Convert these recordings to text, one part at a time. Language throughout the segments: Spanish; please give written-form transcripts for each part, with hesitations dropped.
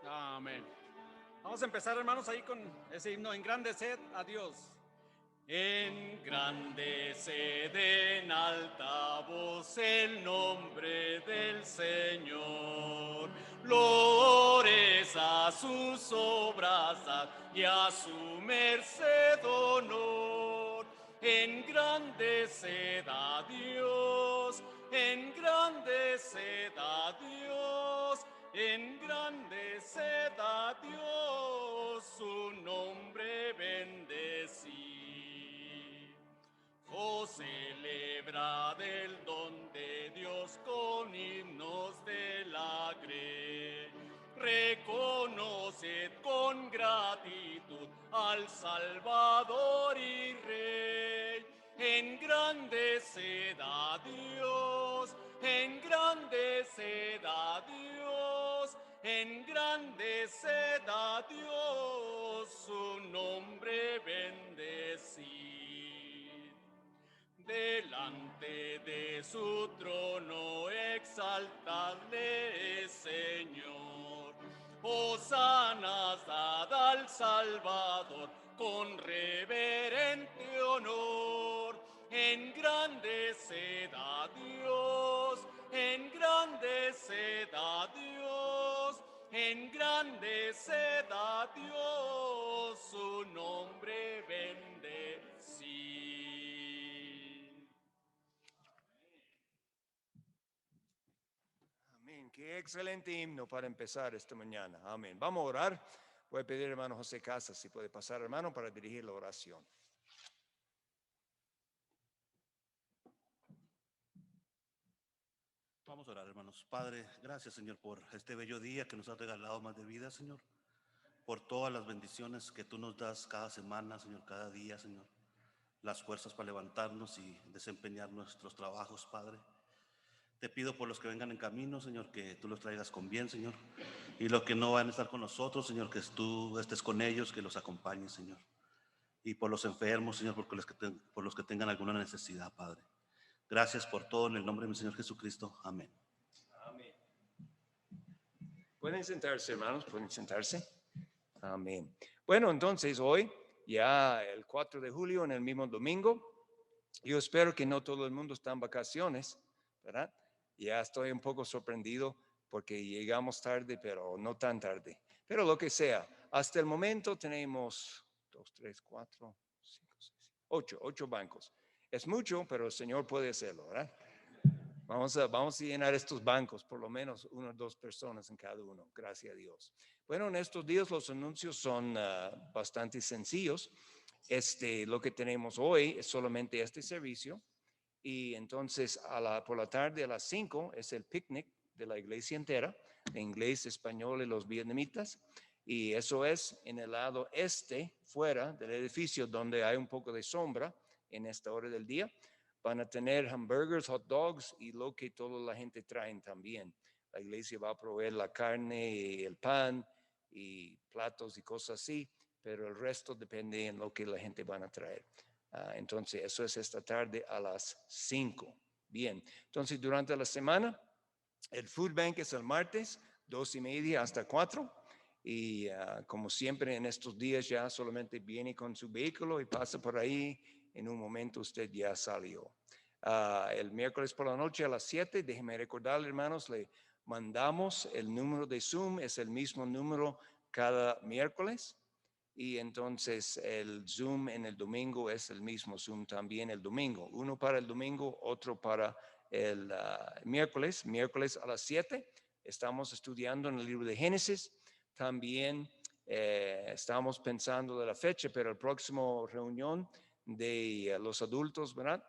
Amén. Vamos a empezar, hermanos, ahí con ese himno: engrandeced a Dios. Engrandeced en alta voz el nombre del Señor. Loores a sus obras y a su merced honor. Engrandeced a Dios, engrandeced a Dios. Engrandeced a Dios, su nombre bendecid. Oh, celebrad el don de Dios con himnos del agre. Reconoced con gratitud al Salvador y Rey. Engrandeced a Dios, engrandeced a Dios, engrandeced a Dios, su nombre bendecid. Delante de su trono exaltadle, Señor. Hosanas dad al Salvador con reverente honor. Engrandeced a Dios, engrandeced a Dios, engrandeced a Dios, su nombre bendecid. Amén. Qué excelente himno para empezar esta mañana. Amén. Vamos a orar. Voy a pedir, hermano José Casas, si puede pasar, hermano, para dirigir la oración. Vamos a orar, hermanos. Padre, gracias, Señor, por este bello día que nos has regalado más de vida, Señor. Por todas las bendiciones que tú nos das cada semana, Señor, cada día, Señor. Las fuerzas para levantarnos y desempeñar nuestros trabajos, Padre. Te pido por los que vengan en camino, Señor, que tú los traigas con bien, Señor. Y los que no van a estar con nosotros, Señor, que tú estés con ellos, que los acompañes, Señor. Y por los enfermos, Señor, por los que tengan alguna necesidad, Padre. Gracias por todo en el nombre de mi Señor Jesucristo. Amén. Amén. Pueden sentarse, hermanos, pueden sentarse. Amén. Bueno, entonces hoy, ya el 4 de julio, en el mismo domingo, yo espero que no todo el mundo está en vacaciones, ¿verdad? Ya estoy un poco sorprendido porque llegamos tarde, pero no tan tarde. Pero lo que sea, hasta el momento tenemos 2, 3, 4, 5, 6, 8 bancos. Es mucho, pero el Señor puede hacerlo, ¿verdad? Vamos a llenar estos bancos, por lo menos 1 o 2 personas en cada uno, gracias a Dios. Bueno, en estos días los anuncios son bastante sencillos. Lo que tenemos hoy es solamente este servicio, y entonces por la tarde a las 5 es el picnic de la iglesia entera, de inglés, español y los vietnamitas, y eso es en el lado este, fuera del edificio, donde hay un poco de sombra en esta hora del día. Van a tener hamburgers, hot dogs y lo que toda la gente trae también. La iglesia va a proveer la carne y el pan y platos y cosas así, pero el resto depende en lo que la gente van a traer. Entonces, eso es esta tarde a las 5. Bien, entonces durante la semana, el food bank es el martes, 2:30 hasta 4. Y como siempre en estos días ya solamente viene con su vehículo y pasa por ahí. En un momento usted ya salió. El miércoles por la noche a las 7, déjeme recordarle, hermanos, le mandamos el número de Zoom, es el mismo número cada miércoles. Y entonces el Zoom en el domingo es el mismo Zoom también el domingo. Uno para el domingo, otro para el miércoles a las 7. Estamos estudiando en el libro de Génesis. También estamos pensando de la fecha, pero el próximo reunión de los adultos, ¿verdad?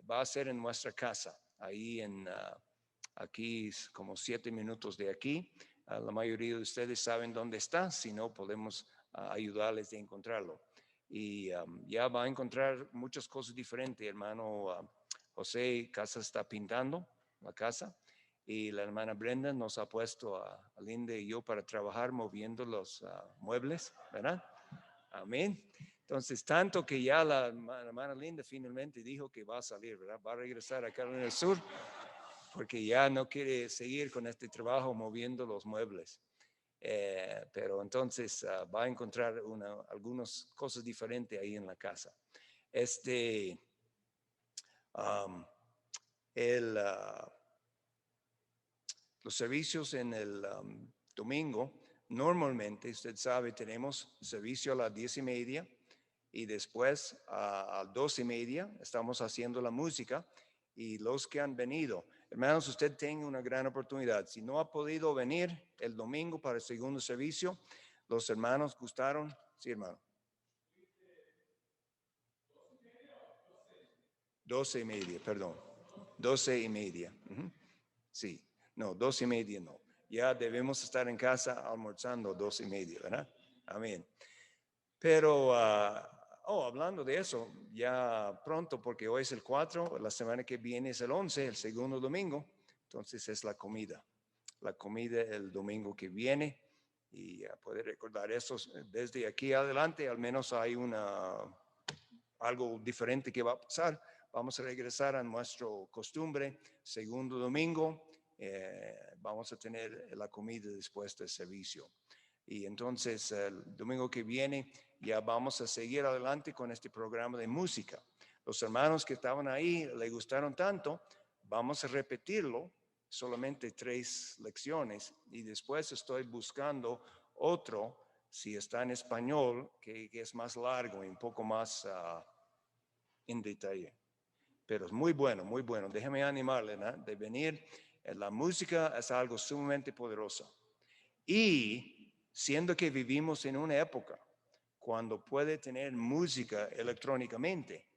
Va a ser en nuestra casa, ahí aquí como 7 minutos de aquí. La mayoría de ustedes saben dónde está, si no podemos ayudarles a encontrarlo. Y ya va a encontrar muchas cosas diferentes, hermano. José Casa está pintando la casa, y la hermana Brenda nos ha puesto a Linda y yo para trabajar moviendo los muebles, ¿verdad? Amén. Entonces, tanto que ya la hermana Linda finalmente dijo que va a salir, ¿verdad? Va a regresar a Carolina del Sur porque ya no quiere seguir con este trabajo moviendo los muebles. Pero entonces va a encontrar algunas cosas diferentes ahí en la casa. Um, los servicios en el domingo, normalmente, usted sabe, tenemos servicio a las 10:30 y después a las 12:30 estamos haciendo la música. Y los que han venido, hermanos, usted tiene una gran oportunidad. Si no ha podido venir el domingo para el segundo servicio, los hermanos gustaron. Sí, hermano. 12:30, perdón. 12:30. Sí, no, 12:30 no. Ya debemos estar en casa almorzando 12:30, ¿verdad? Amén. Pero, hablando de eso, ya pronto, porque hoy es el 4, la semana que viene es el 11, el segundo domingo, entonces es la comida el domingo que viene. Y puede recordar eso desde aquí adelante, al menos hay algo diferente que va a pasar. Vamos a regresar a nuestra costumbre, segundo domingo, vamos a tener la comida después del servicio. Y entonces el domingo que viene ya vamos a seguir adelante con este programa de música. Los hermanos que estaban ahí le gustaron tanto, vamos a repetirlo, solamente 3 lecciones, y después estoy buscando otro, si está en español, que es más largo y un poco más en detalle. Pero es muy bueno, muy bueno. Déjeme animarle, ¿no? De venir. La música es algo sumamente poderoso. Y siendo que vivimos en una época cuando puede tener música electrónicamente,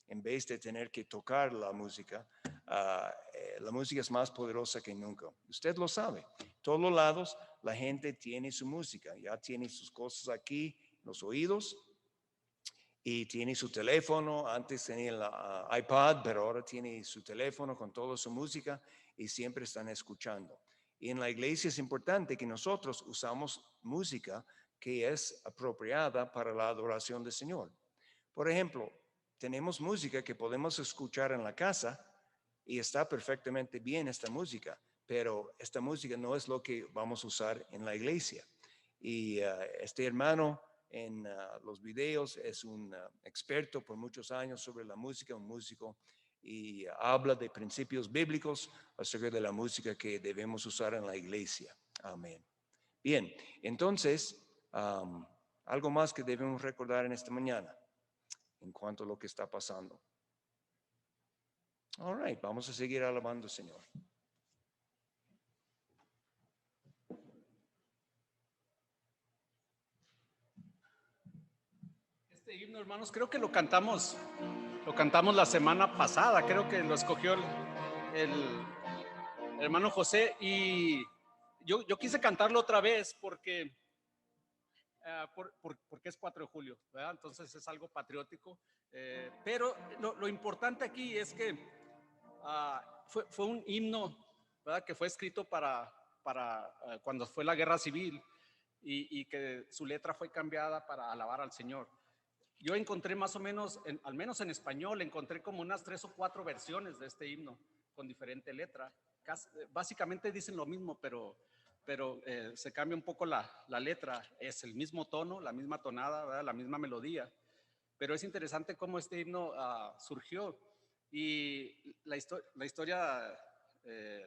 en vez de tener que tocar la música es más poderosa que nunca. Usted lo sabe. Todos los lados la gente tiene su música, ya tiene sus cosas aquí, los oídos, y tiene su teléfono. Antes tenía el iPad, pero ahora tiene su teléfono con toda su música y siempre están escuchando. Y en la iglesia es importante que nosotros usamos música que es apropiada para la adoración del Señor. Por ejemplo, tenemos música que podemos escuchar en la casa y está perfectamente bien esta música, pero esta música no es lo que vamos a usar en la iglesia. Y este hermano en los videos es un experto por muchos años sobre la música, un músico, y habla de principios bíblicos acerca de la música que debemos usar en la iglesia. Amén. Bien, entonces, algo más que debemos recordar en esta mañana en cuanto a lo que está pasando. All right, vamos a seguir alabando al Señor. Este himno, hermanos, creo que lo cantamos la semana pasada, creo que lo escogió el hermano José, y yo quise cantarlo otra vez porque es 4 de julio, ¿verdad? Entonces es algo patriótico, pero lo importante aquí es que fue un himno, ¿verdad? Que fue escrito para cuando fue la guerra civil, y que su letra fue cambiada para alabar al Señor. Yo encontré más o menos, al menos en español, encontré como unas 3 o 4 versiones de este himno con diferente letra. Básicamente dicen lo mismo, pero se cambia un poco la letra. Es el mismo tono, la misma tonada, ¿verdad? La misma melodía. Pero es interesante cómo este himno surgió. Y la historia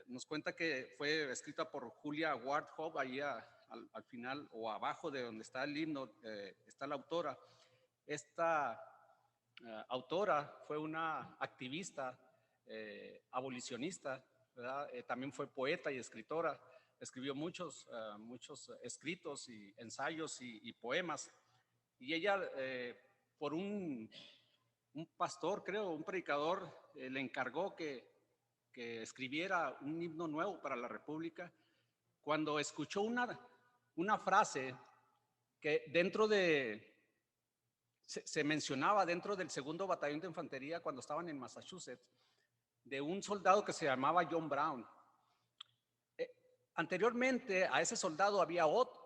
nos cuenta que fue escrita por Julia Ward Howe. Ahí al final o abajo de donde está el himno está la autora. Esta autora fue una activista abolicionista, ¿verdad? También fue poeta y escritora. Escribió muchos escritos y ensayos y poemas. Y ella, por un pastor, creo, un predicador, le encargó que escribiera un himno nuevo para la República. Cuando escuchó una frase que se mencionaba dentro del 2º Batallón de Infantería cuando estaban en Massachusetts, de un soldado que se llamaba John Brown. Anteriormente a ese soldado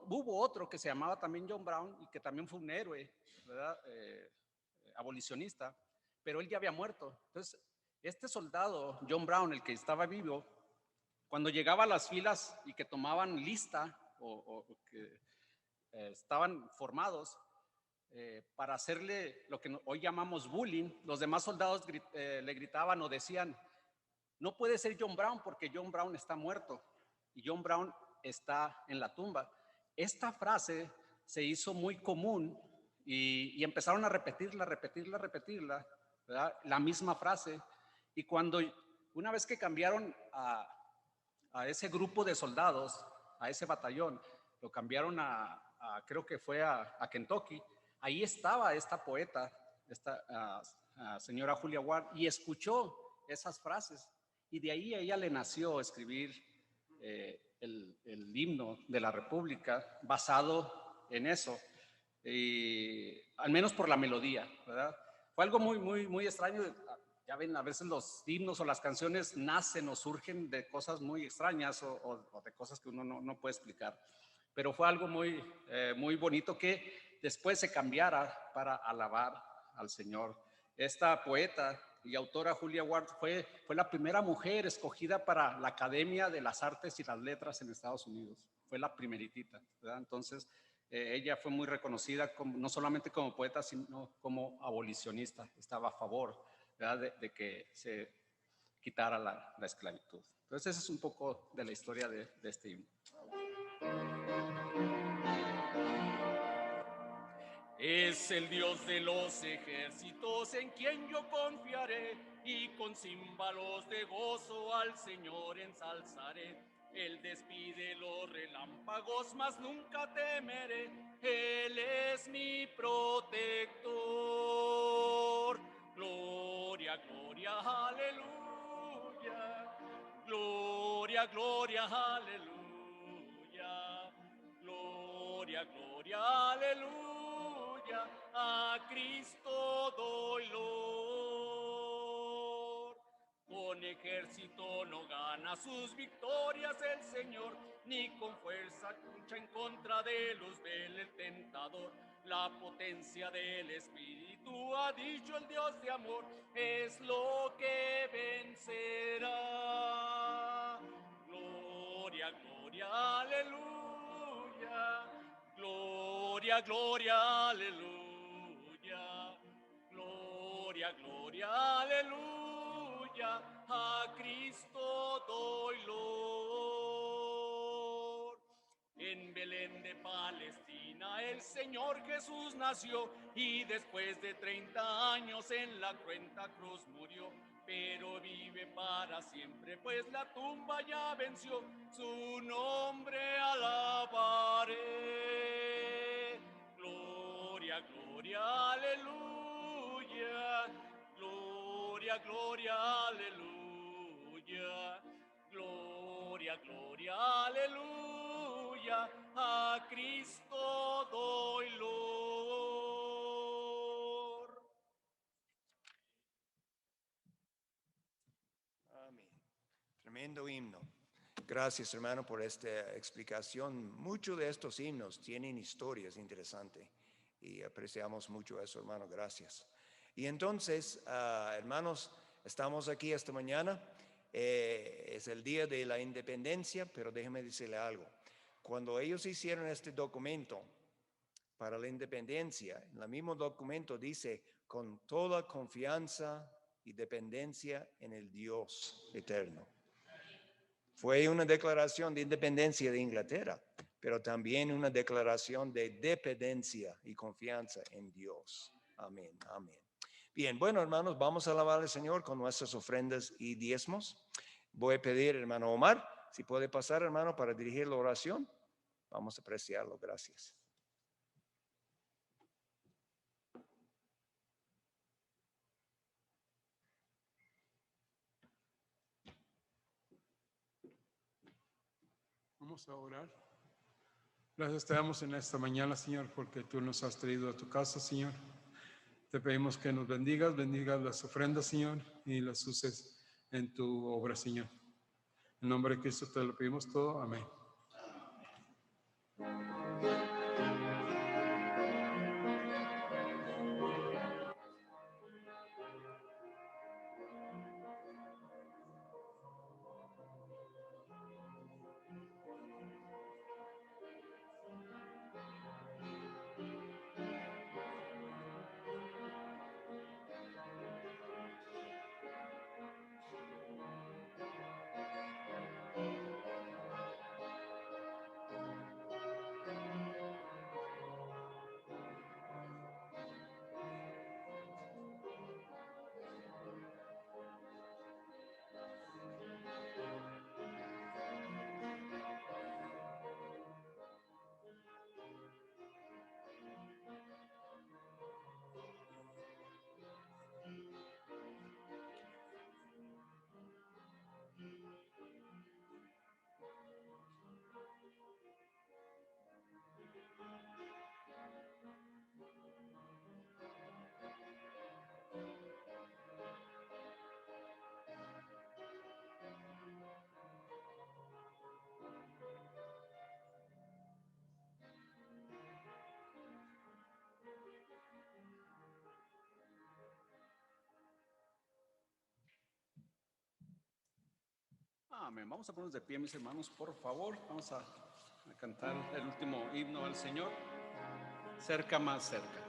hubo otro que se llamaba también John Brown y que también fue un héroe, ¿verdad? Abolicionista, pero él ya había muerto. Entonces, este soldado, John Brown, el que estaba vivo, cuando llegaba a las filas y que tomaban lista o que estaban formados para hacerle lo que hoy llamamos bullying. Los demás soldados le gritaban o decían, no puede ser John Brown porque John Brown está muerto y John Brown está en la tumba. Esta frase se hizo muy común y empezaron a repetirla, ¿verdad? La misma frase. Y cuando una vez que cambiaron a ese grupo de soldados, a ese batallón, lo cambiaron creo que fue a Kentucky, ahí estaba esta poeta, esta señora Julia Ward, y escuchó esas frases. Y de ahí a ella le nació escribir el himno de la República basado en eso, y, al menos por la melodía, ¿verdad? Fue algo muy extraño. Ya ven, a veces los himnos o las canciones nacen o surgen de cosas muy extrañas o de cosas que uno no puede explicar. Pero fue algo muy bonito que después se cambiara para alabar al Señor. Esta poeta y autora Julia Ward fue la primera mujer escogida para la Academia de las Artes y las Letras en Estados Unidos. Fue la primeritita, ¿verdad? Entonces, ella fue muy reconocida no solamente como poeta, sino como abolicionista. Estaba a favor, ¿verdad? De que se quitara la esclavitud. Entonces, ese es un poco de la historia de este himno. Es el Dios de los ejércitos en quien yo confiaré, y con címbalos de gozo al Señor ensalzaré. Él despide los relámpagos, mas nunca temeré. Él es mi protector. Gloria, gloria, aleluya. Gloria, gloria, aleluya. Gloria, gloria, aleluya. A Cristo doy loor. Con ejército no gana sus victorias el Señor, ni con fuerza lucha en contra de Luzbel el tentador. La potencia del Espíritu, ha dicho el Dios de amor, es lo que vencerá. Gloria, gloria, aleluya. Gloria, gloria, aleluya. Gloria, gloria, aleluya. A Cristo doy loor. En Belén de Palestina el Señor Jesús nació, y después de 30 años en la cruenta cruz murió. Pero vive para siempre, pues la tumba ya venció. Su nombre alabaré. Gloria, gloria, aleluya. Gloria, gloria, aleluya. Gloria, gloria, aleluya. A Cristo doy loor. Amén. Tremendo himno. Gracias, hermano, por esta explicación. Muchos de estos himnos tienen historias interesantes y apreciamos mucho eso, hermano. Gracias. Y entonces, hermanos, estamos aquí esta mañana. Es el día de la independencia, pero déjeme decirle algo. Cuando ellos hicieron este documento para la independencia, en el mismo documento dice, con toda confianza y dependencia en el Dios eterno. Fue una declaración de independencia de Inglaterra, pero también una declaración de dependencia y confianza en Dios. Amén, amén. Bien, bueno, hermanos, vamos a alabar al Señor con nuestras ofrendas y diezmos. Voy a pedir, hermano Omar, si puede pasar, hermano, para dirigir la oración. Vamos a apreciarlo. Gracias. Vamos a orar. Gracias te damos en esta mañana, Señor, porque tú nos has traído a tu casa, Señor. Te pedimos que nos bendigas las ofrendas, Señor, y las uses en tu obra, Señor. En nombre de Cristo te lo pedimos todo. Amén. Amén. Vamos a ponernos de pie, mis hermanos, por favor. Vamos a cantar el último himno al Señor. Cerca, más cerca.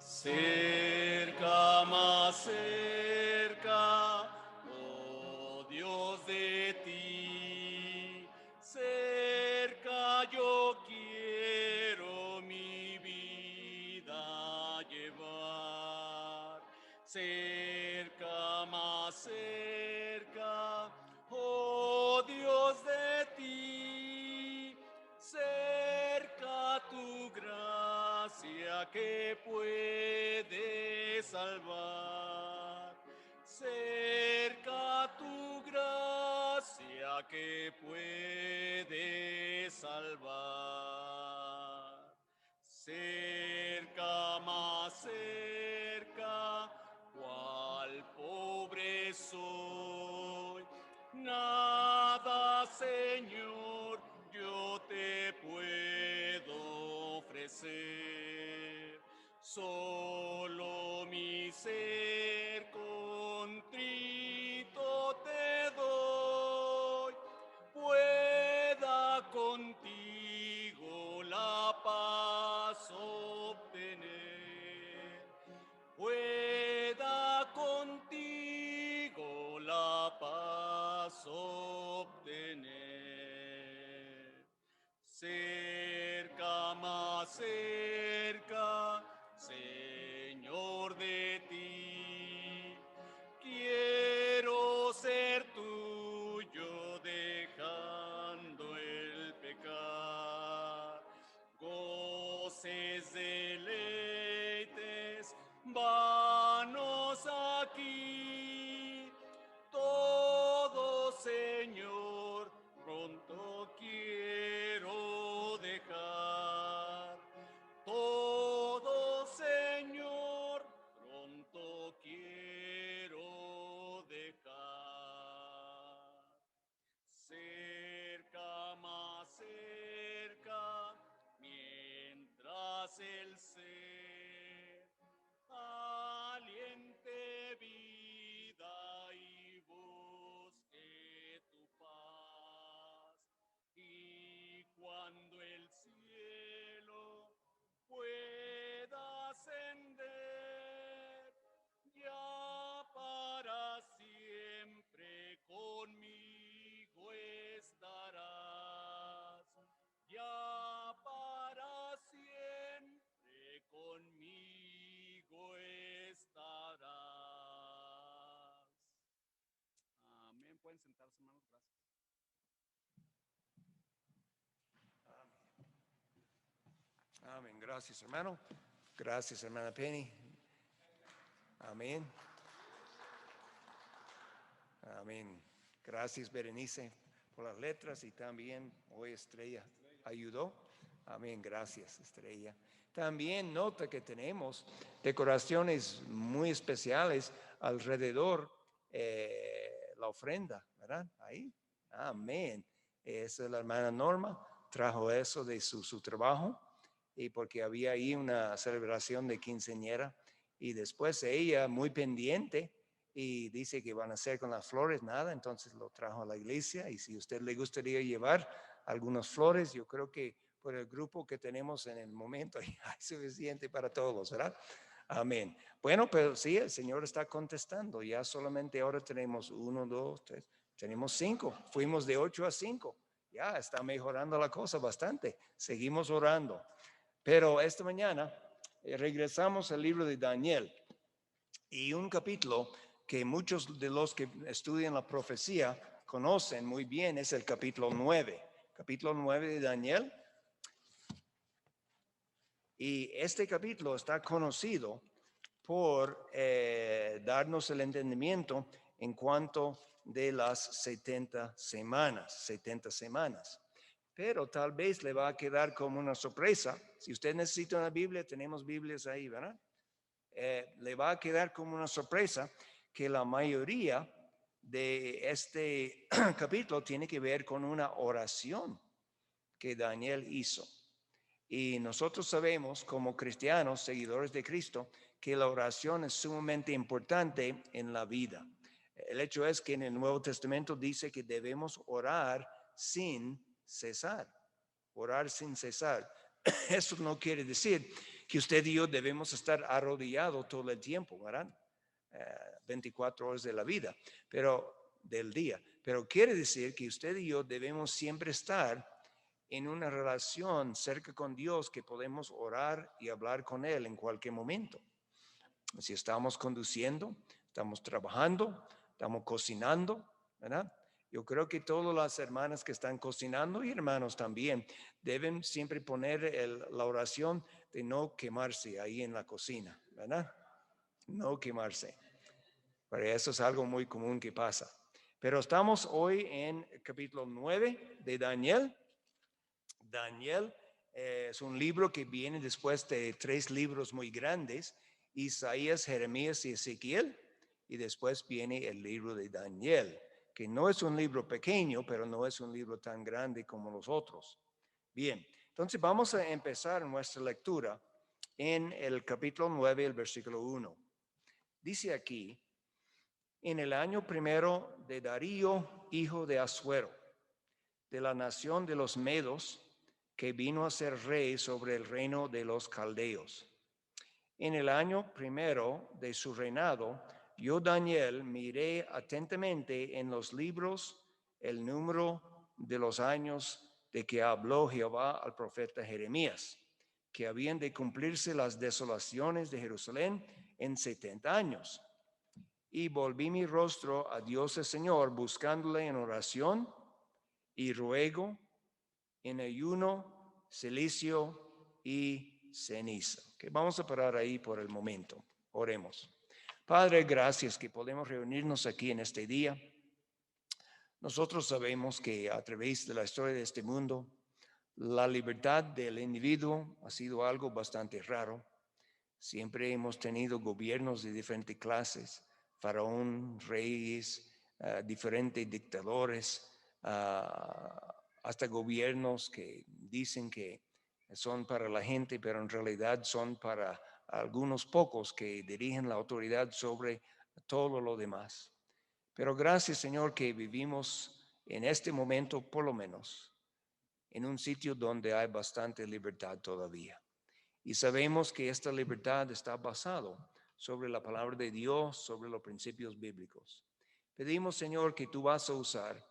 Cerca, más cerca, oh Dios de ti, cerca yo quiero mi vida llevar, cerca, más cerca, oh Dios de ti, cerca tu gracia que puede salvar, cerca tu gracia que puede salvar, cerca, más cerca, cual pobre soy, nada, Señor, yo te puedo ofrecer, solo mi ser contrito te doy, pueda contigo la paz obtener, pueda contigo la paz obtener. Cerca, más cerca, Señor, de ti, quiero ser tuyo dejando el pecar, goces, deleites vanos aquí, todo, Señor, pronto quiero dejar, todo, Señor, pronto quiero dejar. Cerca, más cerca, mientras el ser aliente vida y busque tu paz, y cuando el cielo pueda ascender, ya para siempre conmigo estarás, ya para siempre conmigo estarás. Amén. Pueden sentarse, hermanos. Gracias. Amén. Gracias, hermano. Gracias, hermana Penny. Amén. Amén. Gracias, Berenice, por las letras, y también hoy Estrella ayudó. Amén. Gracias, Estrella. También nota que tenemos decoraciones muy especiales alrededor la ofrenda, ¿verdad? Ahí. Amén. Esa es la hermana Norma, trajo eso de su trabajo, y porque había ahí una celebración de quinceañera, y después ella muy pendiente y dice que van a hacer con las flores nada, entonces lo trajo a la iglesia, y si a usted le gustaría llevar algunas flores, yo creo que por el grupo que tenemos en el momento hay suficiente para todos, ¿verdad? Amén. Bueno, pero sí, el Señor está contestando. Ya solamente ahora tenemos 1, 2, 3, tenemos 5. Fuimos de 8 a 5. Ya está mejorando la cosa bastante. Seguimos orando. Pero esta mañana regresamos al libro de Daniel, y un capítulo que muchos de los que estudian la profecía conocen muy bien es el capítulo 9. Capítulo 9 de Daniel. Y este capítulo está conocido por darnos el entendimiento en cuanto de las 70 semanas, 70 semanas. Pero tal vez le va a quedar como una sorpresa. Si usted necesita una Biblia, tenemos Biblias ahí, ¿verdad? Le va a quedar como una sorpresa que la mayoría de este capítulo tiene que ver con una oración que Daniel hizo. Y nosotros sabemos, como cristianos, seguidores de Cristo, que la oración es sumamente importante en la vida. El hecho es que en el Nuevo Testamento dice que debemos orar sin cesar. Orar sin cesar. Eso no quiere decir que usted y yo debemos estar arrodillados todo el tiempo, ¿verdad? 24 horas de la vida, pero del día. Pero quiere decir que usted y yo debemos siempre estar en una relación cerca con Dios, que podemos orar y hablar con Él en cualquier momento. Si estamos conduciendo, estamos trabajando, estamos cocinando, ¿verdad? Yo creo que todas las hermanas que están cocinando y hermanos también deben siempre poner la oración de no quemarse ahí en la cocina, ¿verdad? No quemarse. Pero eso es algo muy común que pasa. Pero estamos hoy en capítulo 9 de Daniel. Daniel es un libro que viene después de 3 libros muy grandes: Isaías, Jeremías y Ezequiel. Y después viene el libro de Daniel, que no es un libro pequeño, pero no es un libro tan grande como los otros. Bien, entonces vamos a empezar nuestra lectura en el capítulo 9, el versículo 1. Dice aquí: en el año primero de Darío, hijo de Asuero, de la nación de los Medos, que vino a ser rey sobre el reino de los caldeos. En el año primero de su reinado, yo, Daniel, miré atentamente en los libros el número de los años de que habló Jehová al profeta Jeremías, que habían de cumplirse las desolaciones de Jerusalén en 70 años. Y volví mi rostro a Dios el Señor, buscándole en oración y ruego, en ayuno, cilicio y ceniza. Okay, vamos a parar ahí por el momento. Oremos. Padre, gracias que podemos reunirnos aquí en este día. Nosotros sabemos que a través de la historia de este mundo, la libertad del individuo ha sido algo bastante raro. Siempre hemos tenido gobiernos de diferentes clases, faraón, reyes, diferentes dictadores, hasta gobiernos que dicen que son para la gente, pero en realidad son para algunos pocos que dirigen la autoridad sobre todo lo demás. Pero gracias, Señor, que vivimos en este momento, por lo menos, en un sitio donde hay bastante libertad todavía. Y sabemos que esta libertad está basada sobre la palabra de Dios, sobre los principios bíblicos. Pedimos, Señor, que tú vas a usar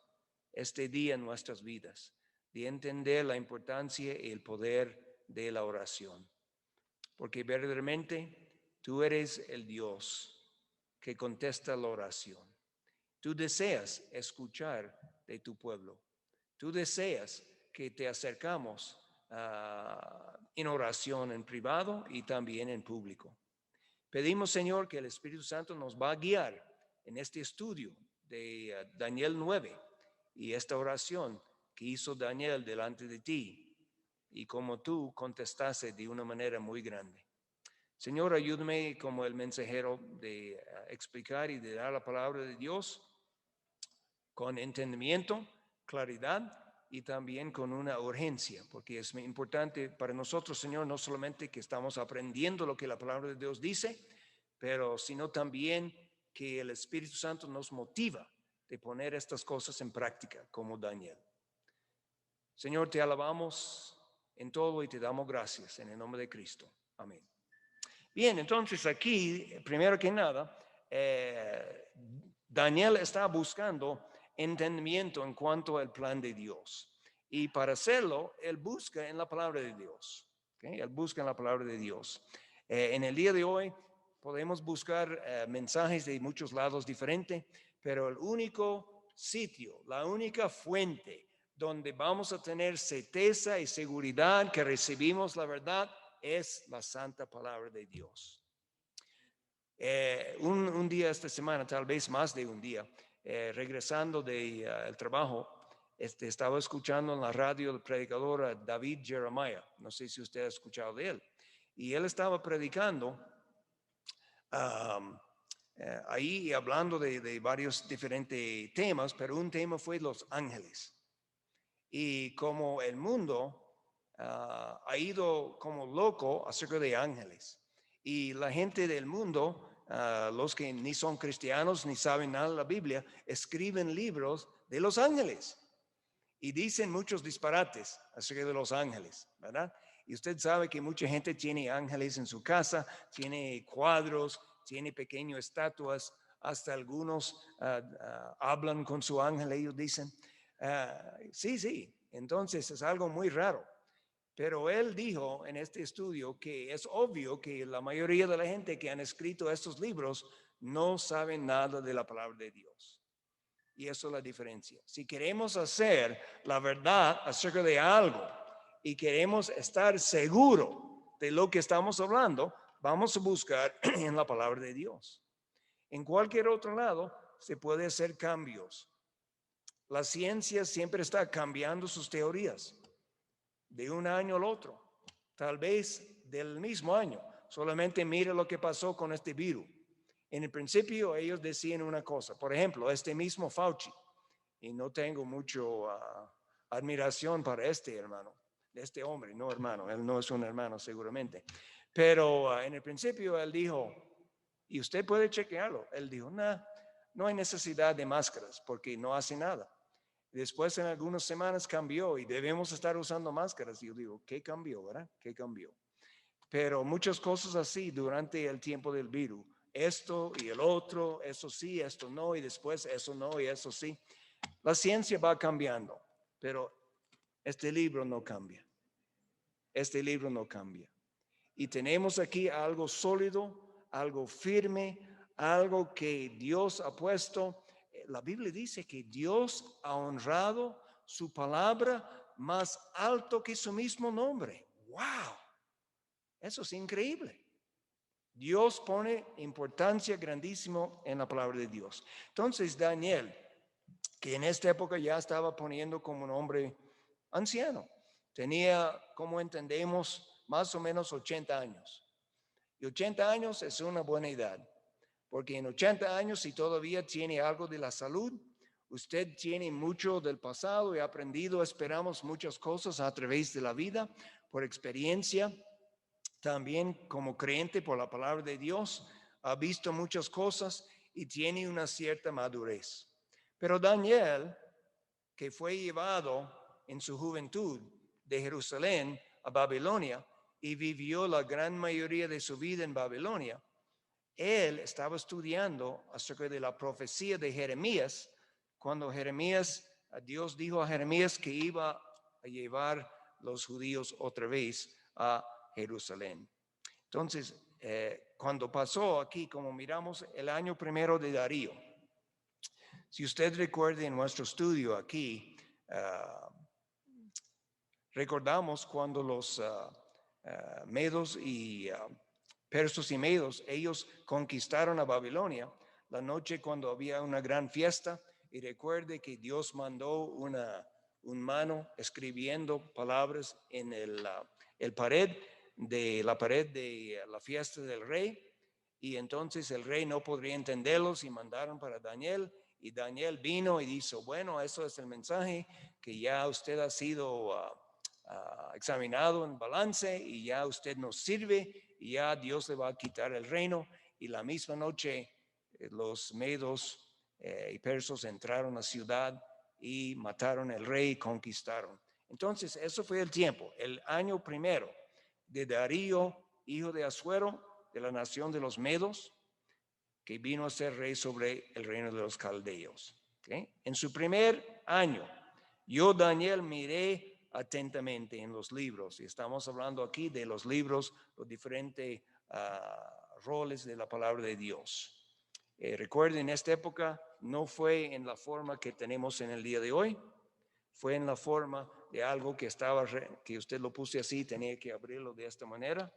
este día en nuestras vidas, de entender la importancia y el poder de la oración. Porque verdaderamente tú eres el Dios que contesta la oración. Tú deseas escuchar de tu pueblo. Tú deseas que te acercamos en oración en privado y también en público. Pedimos, Señor, que el Espíritu Santo nos va a guiar en este estudio de Daniel 9 y esta oración que hizo Daniel delante de ti y como tú contestaste de una manera muy grande. Señor, ayúdame como el mensajero de explicar y de dar la palabra de Dios con entendimiento, claridad y también con una urgencia, porque es muy importante para nosotros, Señor, no solamente que estamos aprendiendo lo que la palabra de Dios dice, pero sino también que el Espíritu Santo nos motiva de poner estas cosas en práctica, como Daniel. Señor, te alabamos en todo y te damos gracias en el nombre de Cristo. Amén. Bien, entonces aquí, primero que nada, Daniel está buscando entendimiento en cuanto al plan de Dios. Y para hacerlo, él busca en la palabra de Dios. ¿Okay? Él busca en la palabra de Dios. En el día de hoy podemos buscar mensajes de muchos lados diferentes, pero el único sitio, la única fuente donde vamos a tener certeza y seguridad que recibimos la verdad es la santa palabra de Dios. Un día esta semana, tal vez más de un día, regresando del trabajo, estaba escuchando en la radio el predicador David Jeremiah. No sé si usted ha escuchado de él. Y él estaba predicando ahí hablando de varios diferentes temas, pero un tema fue los ángeles. Y como el mundo ha ido como loco acerca de ángeles. Y la gente del mundo, los que ni son cristianos ni saben nada de la Biblia, escriben libros de los ángeles y dicen muchos disparates acerca de los ángeles, ¿verdad? Y usted sabe que mucha gente tiene ángeles en su casa, tiene cuadros, tiene pequeñas estatuas, hasta algunos hablan con su ángel, ellos dicen. Sí, entonces es algo muy raro. Pero él dijo en este estudio que es obvio que la mayoría de la gente que han escrito estos libros no saben nada de la palabra de Dios. Y eso es la diferencia. Si queremos hacer la verdad acerca de algo y queremos estar seguros de lo que estamos hablando, vamos a buscar en la palabra de Dios. En cualquier otro lado se puede hacer cambios. La ciencia siempre está cambiando sus teorías de un año al otro, tal vez del mismo año. Solamente mire lo que pasó con este virus. En el principio ellos decían una cosa, por ejemplo, este mismo Fauci, y no tengo mucho admiración para este hermano, este hombre, no hermano, él no es un hermano seguramente, pero en el principio él dijo, y usted puede chequearlo, él dijo, no hay necesidad de máscaras porque no hace nada. Después en algunas semanas cambió y debemos estar usando máscaras. Y yo digo, ¿qué cambió, verdad? ¿Qué cambió? Pero muchas cosas así durante el tiempo del virus. Esto y el otro, eso sí, esto no, y después eso no y eso sí. La ciencia va cambiando, pero este libro no cambia. Este libro no cambia. Y tenemos aquí algo sólido, algo firme, algo que Dios ha puesto. La Biblia dice que Dios ha honrado su palabra más alto que su mismo nombre. ¡Wow! Eso es increíble. Dios pone importancia grandísima en la palabra de Dios. Entonces Daniel, que en esta época ya estaba poniendo como un hombre anciano, tenía, como entendemos, más o menos 80 años. Y 80 años es una buena edad, porque en 80 años, si todavía tiene algo de la salud, usted tiene mucho del pasado y ha aprendido, esperamos, muchas cosas a través de la vida, por experiencia, también como creyente por la palabra de Dios, ha visto muchas cosas y tiene una cierta madurez. Pero Daniel, que fue llevado en su juventud de Jerusalén a Babilonia y vivió la gran mayoría de su vida en Babilonia, él estaba estudiando acerca de la profecía de Jeremías, cuando Dios dijo a Jeremías que iba a llevar los judíos otra vez a Jerusalén. Entonces, cuando pasó aquí, como miramos, el año primero de Darío, si usted recuerda en nuestro estudio aquí, recordamos cuando los medos y persos y medos, ellos conquistaron a Babilonia la noche cuando había una gran fiesta, y recuerde que Dios mandó un mano escribiendo palabras en la pared de la fiesta del rey, y entonces el rey no podría entenderlos y mandaron para Daniel, y Daniel vino y dijo, bueno, eso es el mensaje, que ya usted ha sido examinado en balance y ya usted nos sirve y ya Dios le va a quitar el reino. Y la misma noche los medos y persos entraron a la ciudad y mataron al rey y conquistaron. Entonces eso fue el tiempo, el año primero de Darío, hijo de Asuero, de la nación de los medos, que vino a ser rey sobre el reino de los caldeos. ¿Okay? En su primer año, yo, Daniel, miré atentamente en los libros, y estamos hablando aquí de los libros, los diferentes roles de la palabra de Dios. Recuerden, en esta época no fue en la forma que tenemos en el día de hoy, fue en la forma de algo que que usted lo puse así, tenía que abrirlo de esta manera,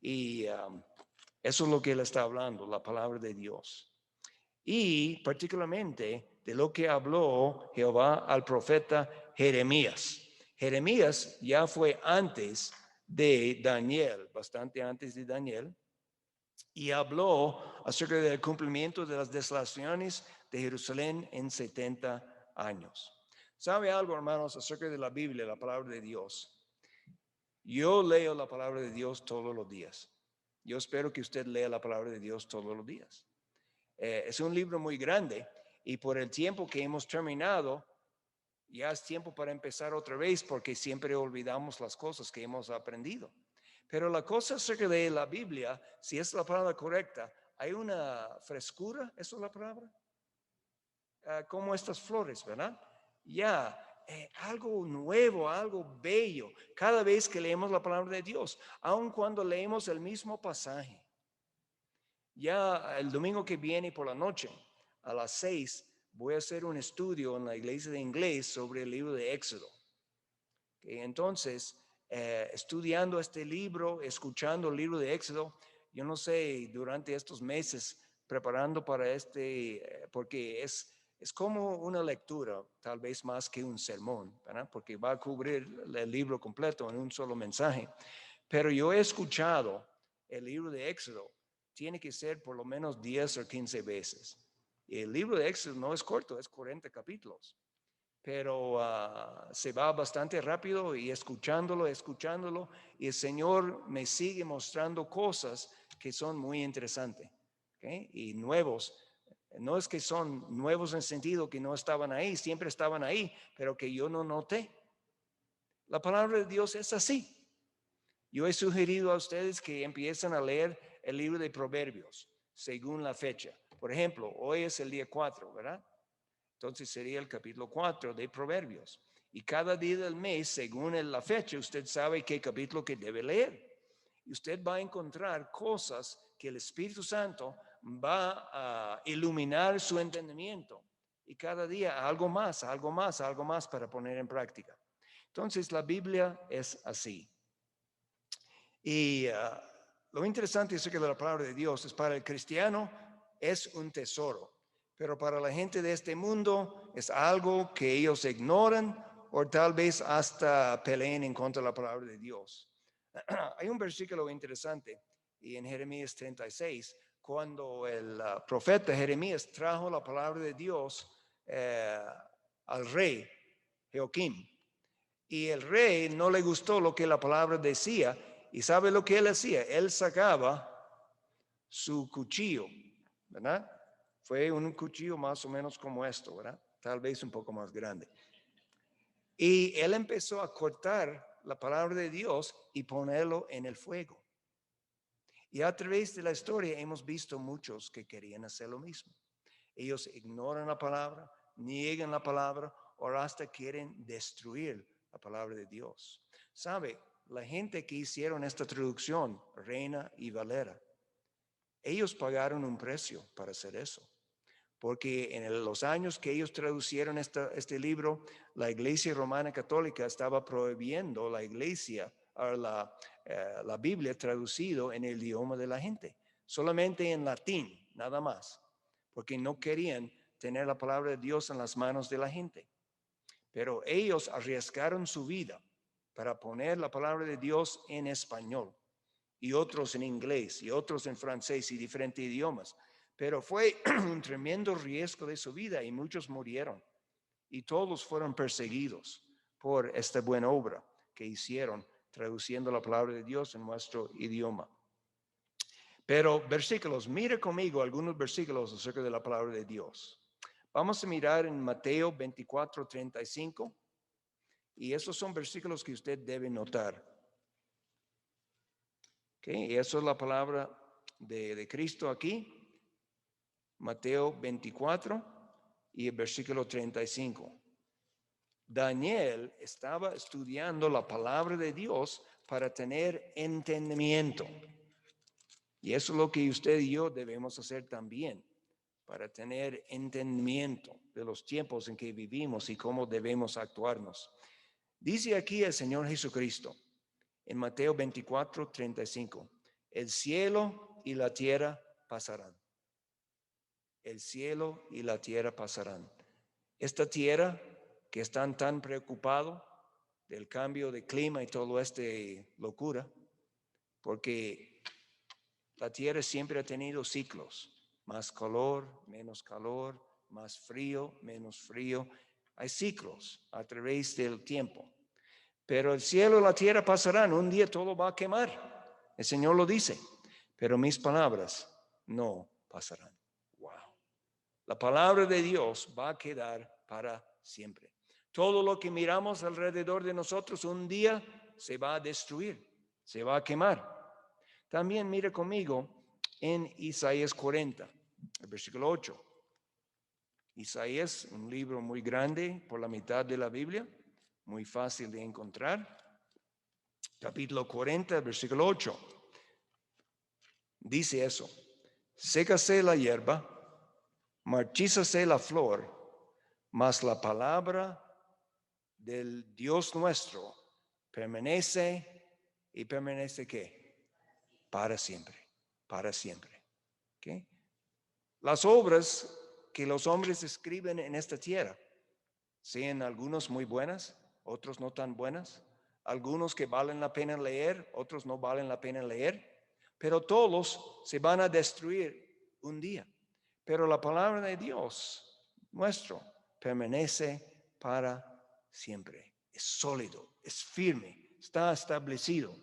y eso es lo que él está hablando, la palabra de Dios. Y particularmente de lo que habló Jehová al profeta Jeremías. Jeremías ya fue antes de Daniel, bastante antes de Daniel, y habló acerca del cumplimiento de las desolaciones de Jerusalén en 70 años. ¿Sabe algo, hermanos, acerca de la Biblia, la palabra de Dios? Yo leo la palabra de Dios todos los días. Yo espero que usted lea la palabra de Dios todos los días. Es un libro muy grande y por el tiempo que hemos terminado, ya es tiempo para empezar otra vez porque siempre olvidamos las cosas que hemos aprendido. Pero la cosa acerca de la Biblia, si es la palabra correcta, hay una frescura, ¿eso es la palabra? Como estas flores, ¿verdad? Ya, algo nuevo, algo bello, cada vez que leemos la palabra de Dios, aun cuando leemos el mismo pasaje. Ya el domingo que viene por la noche, a las 6, voy a hacer un estudio en la iglesia de inglés sobre el libro de Éxodo. Entonces, estudiando este libro, escuchando el libro de Éxodo, yo no sé, durante estos meses, preparando para porque es como una lectura, tal vez más que un sermón, ¿verdad? Porque va a cubrir el libro completo en un solo mensaje. Pero yo he escuchado el libro de Éxodo, tiene que ser por lo menos 10 o 15 veces. Y el libro de Éxodo no es corto, es 40 capítulos. Pero se va bastante rápido y escuchándolo, y el Señor me sigue mostrando cosas que son muy interesantes, ¿okay? Y nuevos. No es que son nuevos en sentido que no estaban ahí, siempre estaban ahí, pero que yo no noté. La palabra de Dios es así. Yo he sugerido a ustedes que empiecen a leer el libro de Proverbios según la fecha. Por ejemplo, hoy es el día 4, ¿verdad? Entonces sería el capítulo 4 de Proverbios. Y cada día del mes, según la fecha, usted sabe qué capítulo que debe leer. Y usted va a encontrar cosas que el Espíritu Santo va a iluminar su entendimiento. Y cada día algo más para poner en práctica. Entonces la Biblia es así. Y lo interesante es que la palabra de Dios es para el cristiano, es un tesoro. Pero para la gente de este mundo es algo que ellos ignoran o tal vez hasta peleen en contra de la palabra de Dios. Hay un versículo interesante y en Jeremías 36, cuando el profeta Jeremías trajo la palabra de Dios al rey Joaquín. Y el rey no le gustó lo que la palabra decía. ¿Y sabe lo que él hacía? Él sacaba su cuchillo, ¿verdad? Fue un cuchillo más o menos como esto, ¿verdad? Tal vez un poco más grande. Y él empezó a cortar la palabra de Dios y ponerlo en el fuego. Y a través de la historia hemos visto muchos que querían hacer lo mismo. Ellos ignoran la palabra, niegan la palabra o hasta quieren destruir la palabra de Dios. ¿Sabe? La gente que hicieron esta traducción, Reina y Valera, ellos pagaron un precio para hacer eso. Porque en los años que ellos traducieron este libro, la Iglesia Romana Católica estaba prohibiendo la Biblia traducido en el idioma de la gente, solamente en latín, nada más, porque no querían tener la palabra de Dios en las manos de la gente. Pero ellos arriesgaron su vida para poner la palabra de Dios en español y otros en inglés y otros en francés y diferentes idiomas. Pero fue un tremendo riesgo de su vida y muchos murieron. Y todos fueron perseguidos por esta buena obra que hicieron traduciendo la palabra de Dios en nuestro idioma. Pero versículos, mire conmigo algunos versículos acerca de la palabra de Dios. Vamos a mirar en Mateo 24:35 y esos son versículos que usted debe notar. Okay, eso es la palabra de Cristo aquí. Mateo 24 y el versículo 35. Daniel estaba estudiando la palabra de Dios para tener entendimiento. Y eso es lo que usted y yo debemos hacer también, para tener entendimiento de los tiempos en que vivimos y cómo debemos actuarnos. Dice aquí el Señor Jesucristo en Mateo 24:35, el cielo y la tierra pasarán. El cielo y la tierra pasarán. Esta tierra que están tan preocupados del cambio de clima y todo esta locura, porque la tierra siempre ha tenido ciclos, más calor, más frío, menos frío. Hay ciclos a través del tiempo. Pero el cielo y la tierra pasarán, un día todo va a quemar. El Señor lo dice. pero mis palabras no pasarán. Wow. La palabra de Dios va a quedar para siempre. Todo lo que miramos alrededor de nosotros un día se va a destruir, se va a quemar. También mire conmigo en Isaías 40, el versículo 8. Isaías, un libro muy grande por la mitad de la Biblia, muy fácil de encontrar. Capítulo 40, versículo 8. Dice eso: sécase la hierba, marchízase la flor, mas la palabra del Dios nuestro permanece. ¿Y permanece qué? Para siempre, para siempre. ¿Okay? Las obras que los hombres escriben en esta tierra, sean algunos muy buenas, otros no tan buenas, algunos que valen la pena leer, otros no valen la pena leer, pero todos se van a destruir un día. Pero la palabra de Dios nuestro permanece para siempre. Es sólido, es firme, está establecido.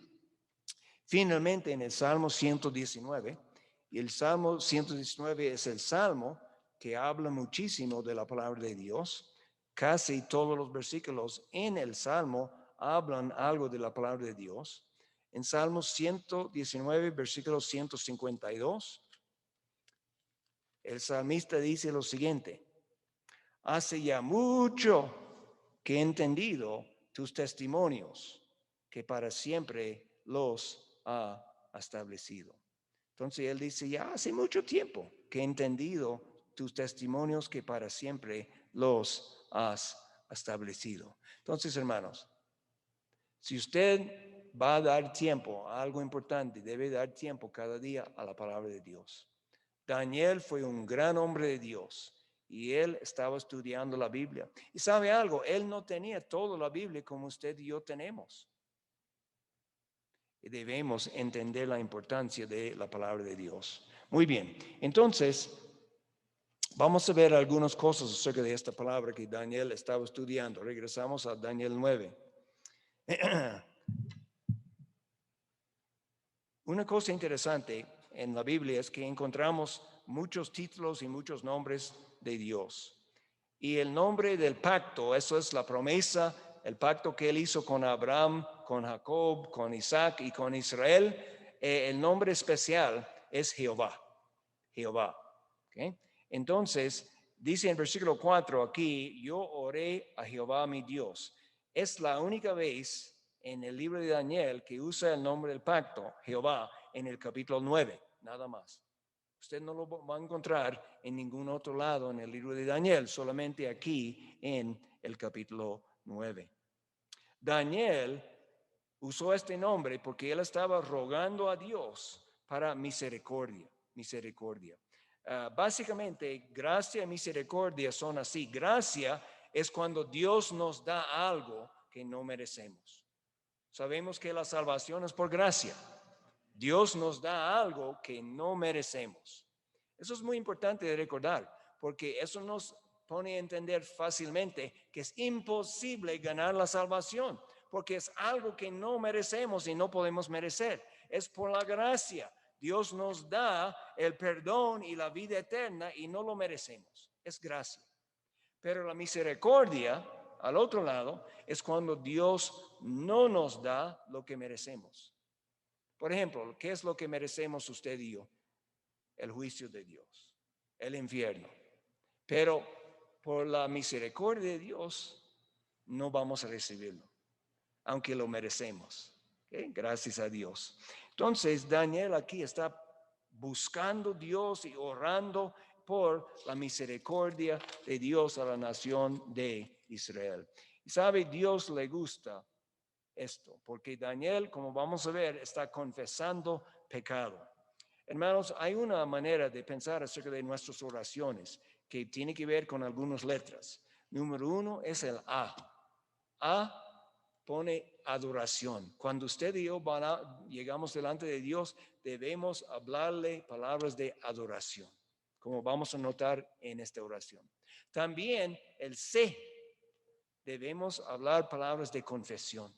Finalmente, en el Salmo 119, y el Salmo 119 es el Salmo que habla muchísimo de la palabra de Dios. Casi todos los versículos en el Salmo hablan algo de la palabra de Dios. En Salmo 119, versículo 152, el salmista dice lo siguiente: hace ya mucho que he entendido tus testimonios, que para siempre los ha establecido. Entonces él dice, ya hace mucho tiempo que he entendido tus testimonios, que para siempre los has establecido. Entonces, hermanos, si usted va a dar tiempo a algo importante, debe dar tiempo cada día a la palabra de Dios. Daniel fue un gran hombre de Dios y él estaba estudiando la Biblia. Y sabe algo, él no tenía toda la Biblia como usted y yo tenemos. Y debemos entender la importancia de la palabra de Dios. Muy bien, entonces vamos a ver algunas cosas acerca de esta palabra que Daniel estaba estudiando. Regresamos a Daniel 9. Una cosa interesante en la Biblia es que encontramos muchos títulos y muchos nombres de Dios. Y el nombre del pacto, eso es la promesa, el pacto que él hizo con Abraham, con Jacob, con Isaac y con Israel, el nombre especial es Jehová. Jehová. ¿Okay? Entonces, dice en versículo 4 aquí, yo oré a Jehová mi Dios. Es la única vez en el libro de Daniel que usa el nombre del pacto, Jehová, en el capítulo 9, nada más. Usted no lo va a encontrar en ningún otro lado en el libro de Daniel, solamente aquí en el capítulo 9. Daniel usó este nombre porque él estaba rogando a Dios para misericordia. Básicamente, gracia y misericordia son así. Gracia es cuando Dios nos da algo que no merecemos. Sabemos que la salvación es por gracia. Dios nos da algo que no merecemos. Eso es muy importante de recordar, porque eso nos pone a entender fácilmente que es imposible ganar la salvación, porque es algo que no merecemos y no podemos merecer. Es por la gracia. Dios nos da el perdón y la vida eterna y no lo merecemos. Es gracia. Pero la misericordia, al otro lado, es cuando Dios no nos da lo que merecemos. Por ejemplo, ¿qué es lo que merecemos usted y yo? El juicio de Dios, el infierno. Pero por la misericordia de Dios no vamos a recibirlo, aunque lo merecemos. ¿Okay? Gracias a Dios. Entonces, Daniel aquí está buscando a Dios y orando por la misericordia de Dios a la nación de Israel. Y sabe, Dios le gusta esto, porque Daniel, como vamos a ver, está confesando pecado. Hermanos, hay una manera de pensar acerca de nuestras oraciones que tiene que ver con algunas letras. Número 1 es el A. A pone adoración. Cuando usted y yo llegamos delante de Dios, debemos hablarle palabras de adoración, como vamos a notar en esta oración. También el C, debemos hablar palabras de confesión.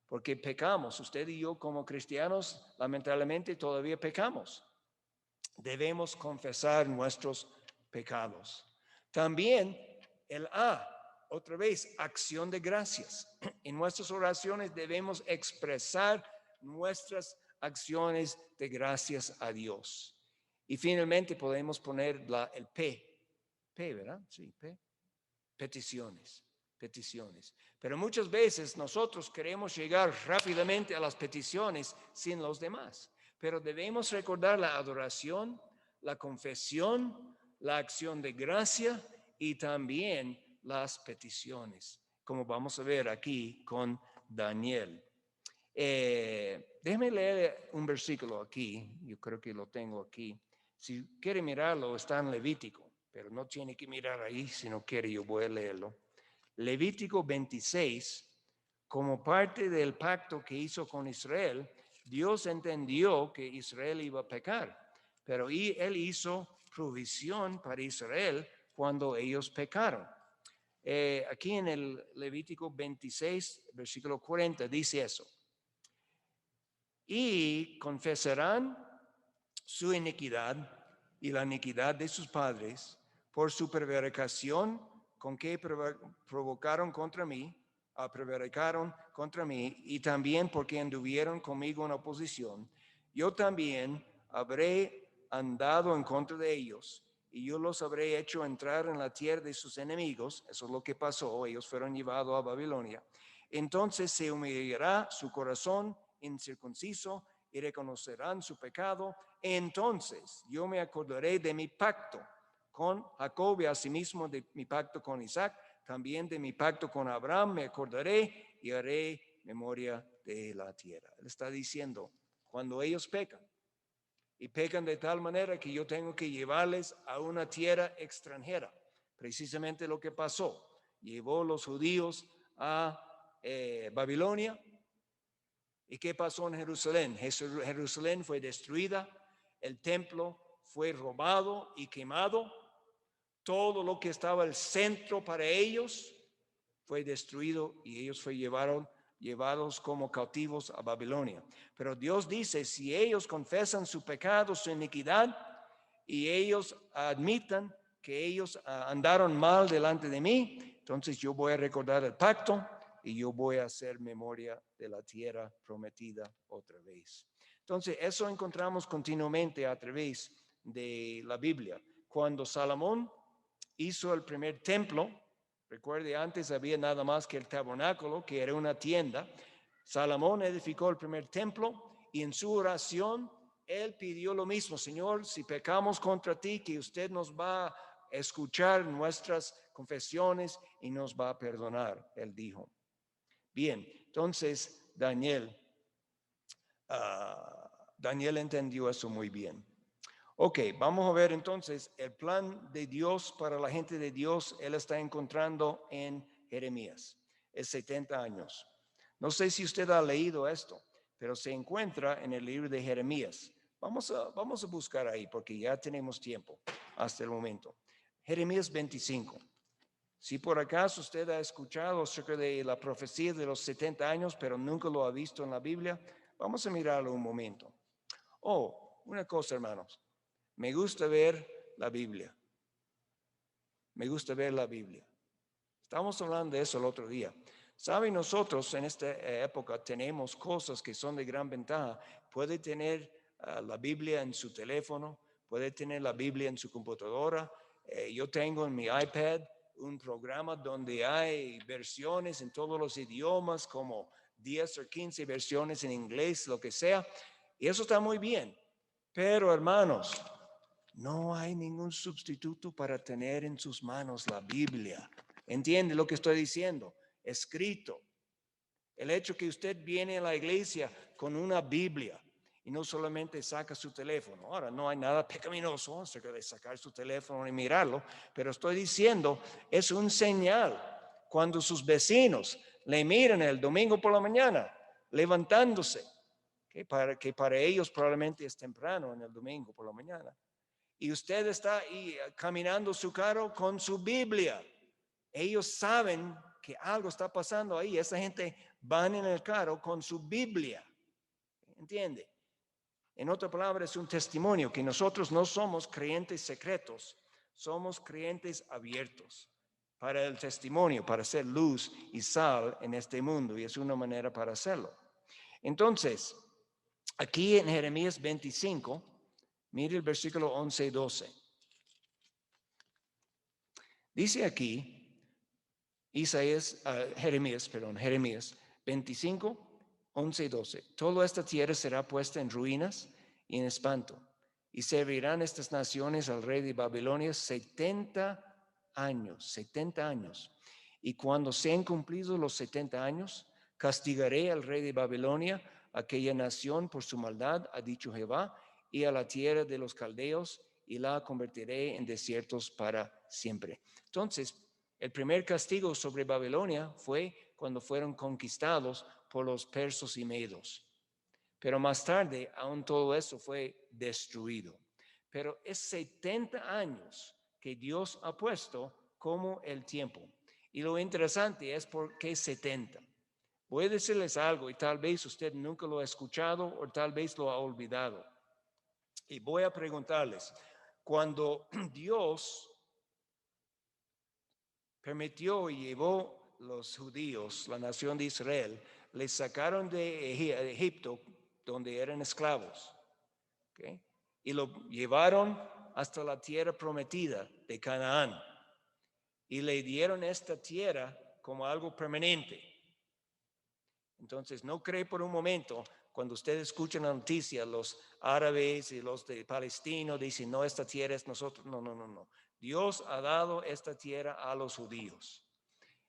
porque pecamos. Usted y yo como cristianos, lamentablemente, todavía pecamos. Debemos confesar nuestros pecados. También el A, otra vez, acción de gracias. En nuestras oraciones debemos expresar nuestras acciones de gracias a Dios. Y finalmente podemos poner el P, ¿verdad? Sí, P. Peticiones. Pero muchas veces nosotros queremos llegar rápidamente a las peticiones sin los demás. Pero debemos recordar la adoración, la confesión, la acción de gracia y también las peticiones, como vamos a ver aquí con Daniel. Déjeme leer un versículo aquí, yo creo que lo tengo aquí. Si quiere mirarlo, está en Levítico, pero no tiene que mirar ahí, si no quiere yo voy a leerlo. Levítico 26, como parte del pacto que hizo con Israel, Dios entendió que Israel iba a pecar, pero Él hizo provisión para Israel cuando ellos pecaron. Aquí en el Levítico 26, versículo 40, dice eso. Y confesarán su iniquidad y la iniquidad de sus padres por su prevaricación con que prevaricaron contra mí y también porque anduvieron conmigo en oposición. Yo también habré andado en contra de ellos y yo los habré hecho entrar en la tierra de sus enemigos. Eso es lo que pasó. Ellos fueron llevados a Babilonia. Entonces se humillará su corazón incircunciso y reconocerán su pecado. Entonces yo me acordaré de mi pacto con Jacob y asimismo de mi pacto con Isaac, también de mi pacto con Abraham me acordaré y haré memoria de la tierra. Él está diciendo, cuando ellos pecan, y pecan de tal manera que yo tengo que llevarles a una tierra extranjera, precisamente lo que pasó. Llevó los judíos a Babilonia. ¿Y qué pasó en Jerusalén? Jerusalén fue destruida, el templo fue robado y quemado, todo lo que estaba al centro para ellos fue destruido y ellos fueron llevados como cautivos a Babilonia. Pero Dios dice, si ellos confesan su pecado, su iniquidad, y ellos admitan que ellos andaron mal delante de mí, entonces yo voy a recordar el pacto y yo voy a hacer memoria de la tierra prometida otra vez. Entonces, eso encontramos continuamente a través de la Biblia. Cuando Salomón hizo el primer templo, recuerde, antes había nada más que el tabernáculo, que era una tienda. Salomón edificó el primer templo y en su oración él pidió lo mismo: Señor, si pecamos contra ti, que usted nos va a escuchar nuestras confesiones y nos va a perdonar, él dijo. Bien, entonces Daniel entendió eso muy bien. Ok, vamos a ver entonces el plan de Dios para la gente de Dios. Él está encontrando en Jeremías, es 70 años. No sé si usted ha leído esto, pero se encuentra en el libro de Jeremías. Vamos a buscar ahí porque ya tenemos tiempo hasta el momento. Jeremías 25. Si por acaso usted ha escuchado acerca de la profecía de los 70 años, pero nunca lo ha visto en la Biblia, vamos a mirarlo un momento. Una cosa, hermanos. Me gusta ver la Biblia. Estamos hablando de eso el otro día. Saben, nosotros en esta época tenemos cosas que son de gran ventaja. Puede tener la Biblia en su teléfono, puede tener la Biblia en su computadora. Yo tengo en mi iPad un programa donde hay versiones en todos los idiomas, como 10 o 15 versiones en inglés, lo que sea. Y eso está muy bien. Pero, hermanos, no hay ningún sustituto para tener en sus manos la Biblia. ¿Entiende lo que estoy diciendo? Escrito. El hecho que usted viene a la iglesia con una Biblia y no solamente saca su teléfono. Ahora, no hay nada pecaminoso acerca de sacar su teléfono y mirarlo, pero estoy diciendo, es un señal cuando sus vecinos le miran el domingo por la mañana levantándose, que para ellos probablemente es temprano en el domingo por la mañana. Y usted está ahí caminando su carro con su Biblia. Ellos saben que algo está pasando ahí. Esa gente van en el carro con su Biblia. ¿Entiende? En otra palabra, es un testimonio que nosotros no somos creyentes secretos, somos creyentes abiertos para el testimonio, para ser luz y sal en este mundo, y es una manera para hacerlo. Entonces, aquí en Jeremías 25, mire el versículo 11 y 12. Dice aquí, Jeremías 25, 11 y 12. Toda esta tierra será puesta en ruinas y en espanto, y servirán estas naciones al rey de Babilonia 70 años, 70 años. Y cuando sean cumplidos los 70 años, castigaré al rey de Babilonia, aquella nación por su maldad, ha dicho Jehová, y a la tierra de los caldeos, y la convertiré en desiertos para siempre. Entonces, el primer castigo sobre Babilonia fue cuando fueron conquistados por los persos y medos. Pero más tarde, aún todo eso fue destruido. Pero es 70 años que Dios ha puesto como el tiempo. Y lo interesante es por qué 70. Voy a decirles algo y tal vez usted nunca lo ha escuchado o tal vez lo ha olvidado. Y voy a preguntarles, cuando Dios permitió y llevó los judíos, la nación de Israel, les sacaron de Egipto, donde eran esclavos, ¿okay? Y lo llevaron hasta la tierra prometida de Canaán. Y le dieron esta tierra como algo permanente. Entonces, no cree por un momento, cuando usted escucha la noticia, los árabes y los de Palestina dicen, no, esta tierra es nosotros. No. Dios ha dado esta tierra a los judíos.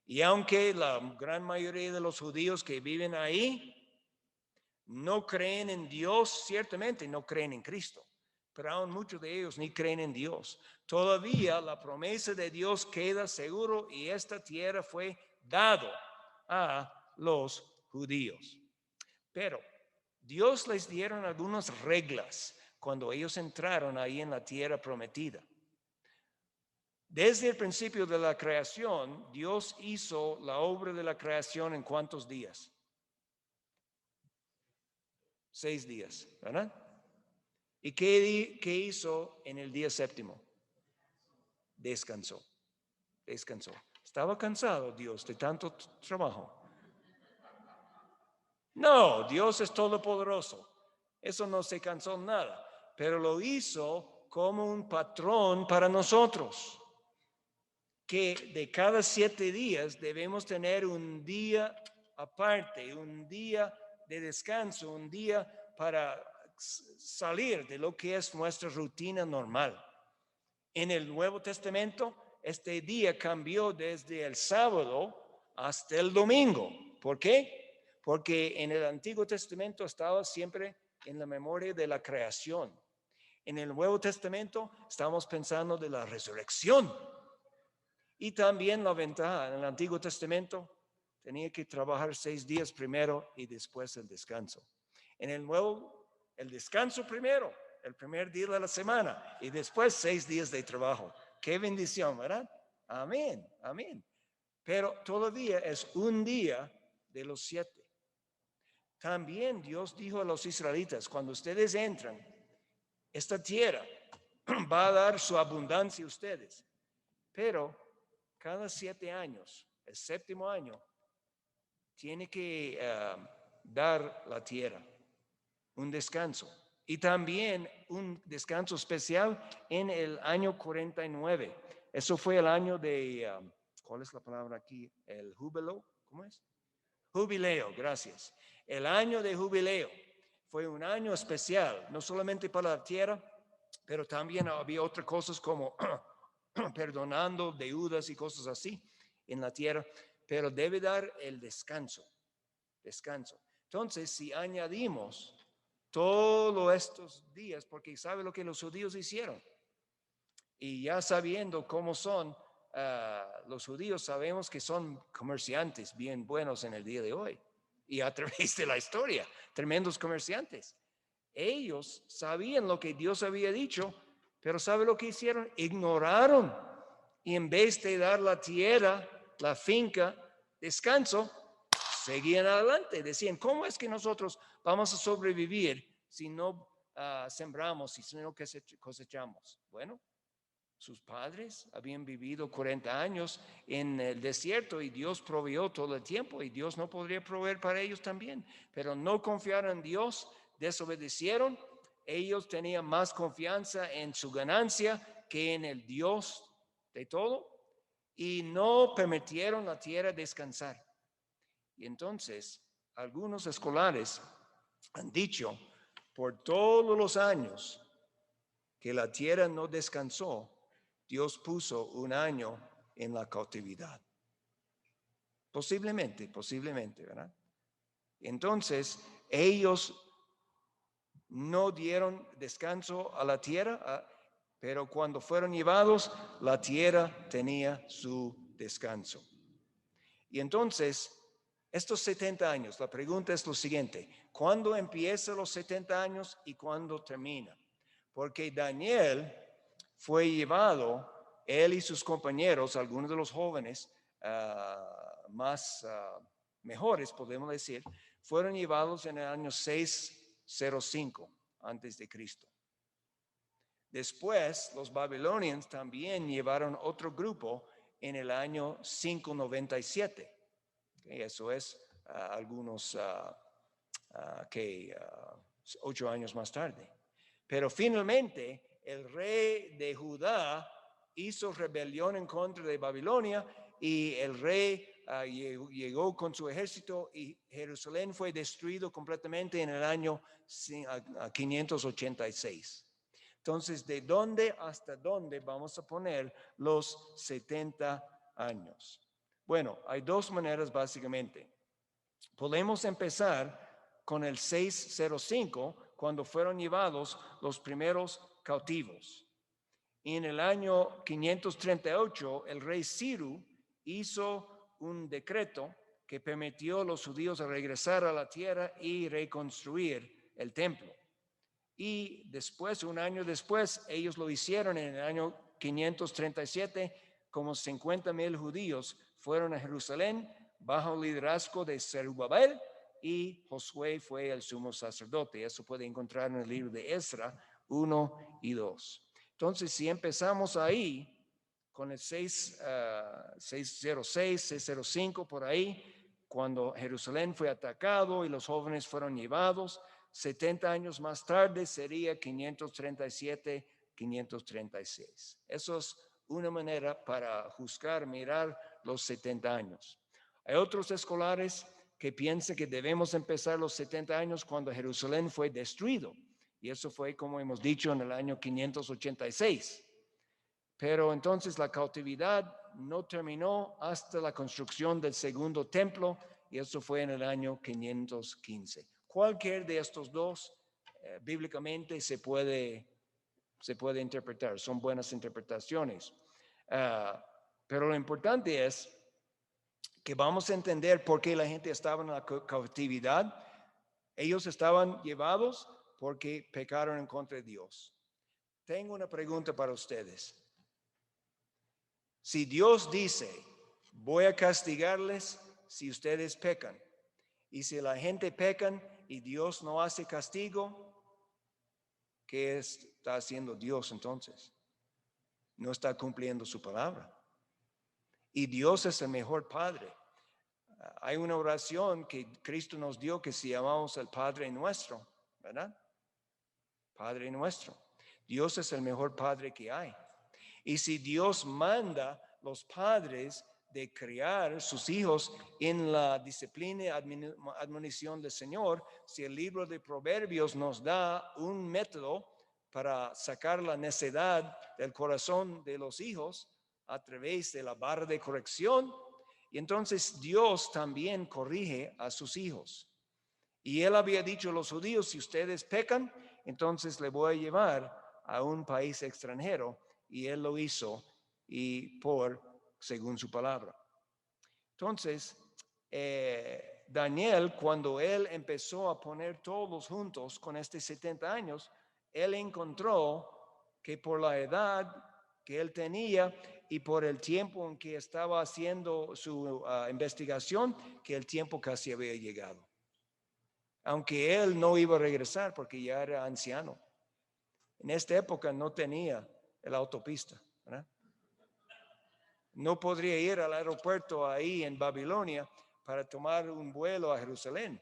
Y aunque la gran mayoría de los judíos que viven ahí no creen en Dios, ciertamente no creen en Cristo, pero aún muchos de ellos ni creen en Dios. Todavía la promesa de Dios queda seguro y esta tierra fue dado a los judíos. Pero Dios les dieron algunas reglas cuando ellos entraron ahí en la tierra prometida. Desde el principio de la creación, Dios hizo la obra de la creación en ¿cuántos días? 6 días, ¿verdad? ¿Y qué hizo en el día séptimo? Descansó. Estaba cansado Dios de tanto trabajo. No, Dios es todopoderoso. Eso no se cansó nada, pero lo hizo como un patrón para nosotros, que de cada 7 días debemos tener un día aparte, un día de descanso, un día para salir de lo que es nuestra rutina normal. En el Nuevo Testamento, este día cambió desde el sábado hasta el domingo. ¿Por qué? Porque en el Antiguo Testamento estaba siempre en la memoria de la creación. En el Nuevo Testamento estamos pensando de la resurrección. Y también la ventaja, en el Antiguo Testamento tenía que trabajar 6 días primero y después el descanso. En el Nuevo, el descanso primero, el primer día de la semana y después 6 días de trabajo. Qué bendición, ¿verdad? Amén. Pero todavía es un día de los 7. También Dios dijo a los israelitas, cuando ustedes entran, esta tierra va a dar su abundancia a ustedes, pero cada 7 años, el 7º año, tiene que dar la tierra un descanso. Y también un descanso especial en el año 49. Eso fue el año de, ¿cuál es la palabra aquí? El júbilo, ¿cómo es? Jubileo, gracias. El año de jubileo fue un año especial, no solamente para la tierra, pero también había otras cosas como perdonando deudas y cosas así en la tierra, pero debe dar el descanso. Entonces, si añadimos todos estos días, porque sabe lo que los judíos hicieron, y ya sabiendo cómo son los judíos, sabemos que son comerciantes bien buenos en el día de hoy, y a través de la historia, tremendos comerciantes. Ellos sabían lo que Dios había dicho, pero ¿sabe lo que hicieron? Ignoraron. Y en vez de dar la tierra, la finca, descanso, seguían adelante. Decían, ¿cómo es que nosotros vamos a sobrevivir si no sembramos y si no cosechamos? Bueno, sus padres habían vivido 40 años en el desierto y Dios proveyó todo el tiempo y Dios no podría proveer para ellos también, pero no confiaron en Dios, desobedecieron. Ellos tenían más confianza en su ganancia que en el Dios de todo y no permitieron la tierra descansar. Y entonces algunos escolares han dicho por todos los años que la tierra no descansó, Dios puso un año en la cautividad. Posiblemente, ¿verdad? Entonces, ellos no dieron descanso a la tierra, pero cuando fueron llevados, la tierra tenía su descanso. Y entonces, estos 70 años, la pregunta es lo siguiente: ¿cuándo empiezan los 70 años y cuándo termina? Porque Daniel fue llevado, él y sus compañeros, algunos de los jóvenes más mejores, podemos decir, fueron llevados en el año 605 antes de Cristo. Después, los babilonios también llevaron otro grupo en el año 597. Eso es algunos 8 años más tarde. Pero finalmente el rey de Judá hizo rebelión en contra de Babilonia y el rey llegó con su ejército y Jerusalén fue destruido completamente en el año 586. Entonces, ¿de dónde hasta dónde vamos a poner los 70 años? Bueno, hay dos maneras básicamente. Podemos empezar con el 605, cuando fueron llevados los primeros cautivos. En el año 538, el rey Ciro hizo un decreto que permitió a los judíos regresar a la tierra y reconstruir el templo. Y después, un año después, ellos lo hicieron en el año 537, como 50,000 judíos fueron a Jerusalén bajo el liderazgo de Zerubabel y Josué fue el sumo sacerdote. Eso puede encontrar en el libro de Ezra 1 y 2. Entonces, si empezamos ahí con el 606, 605 por ahí, cuando Jerusalén fue atacado y los jóvenes fueron llevados, 70 años más tarde sería 537, 536. Eso es una manera para juzgar, mirar los 70 años. Hay otros escolares que piensan que debemos empezar los 70 años cuando Jerusalén fue destruido. Y eso fue, como hemos dicho, en el año 586. Pero entonces la cautividad no terminó hasta la construcción del segundo templo, y eso fue en el año 515. Cualquier de estos dos bíblicamente se puede interpretar, son buenas interpretaciones. Pero lo importante es que vamos a entender por qué la gente estaba en la cautividad. Ellos estaban llevados porque pecaron en contra de Dios. Tengo una pregunta para ustedes. Si Dios dice, voy a castigarles si ustedes pecan, y si la gente pecan y Dios no hace castigo, ¿qué está haciendo Dios entonces? No está cumpliendo su palabra. Y Dios es el mejor Padre. Hay una oración que Cristo nos dio que se llamamos el Padre Nuestro, ¿verdad? Padre Nuestro. Dios es el mejor Padre que hay. Y si Dios manda los padres de criar sus hijos en la disciplina y admonición del Señor, si el libro de Proverbios nos da un método para sacar la necedad del corazón de los hijos a través de la barra de corrección, y entonces Dios también corrige a sus hijos. Y él había dicho a los judíos, si ustedes pecan, entonces le voy a llevar a un país extranjero, y él lo hizo y según su palabra. Entonces, Daniel, cuando él empezó a poner todos juntos con 70 años, él encontró que por la edad que él tenía, y por el tiempo en que estaba haciendo su investigación, que el tiempo casi había llegado. Aunque él no iba a regresar porque ya era anciano. En esta época no tenía la autopista, ¿verdad? No podría ir al aeropuerto ahí en Babilonia para tomar un vuelo a Jerusalén.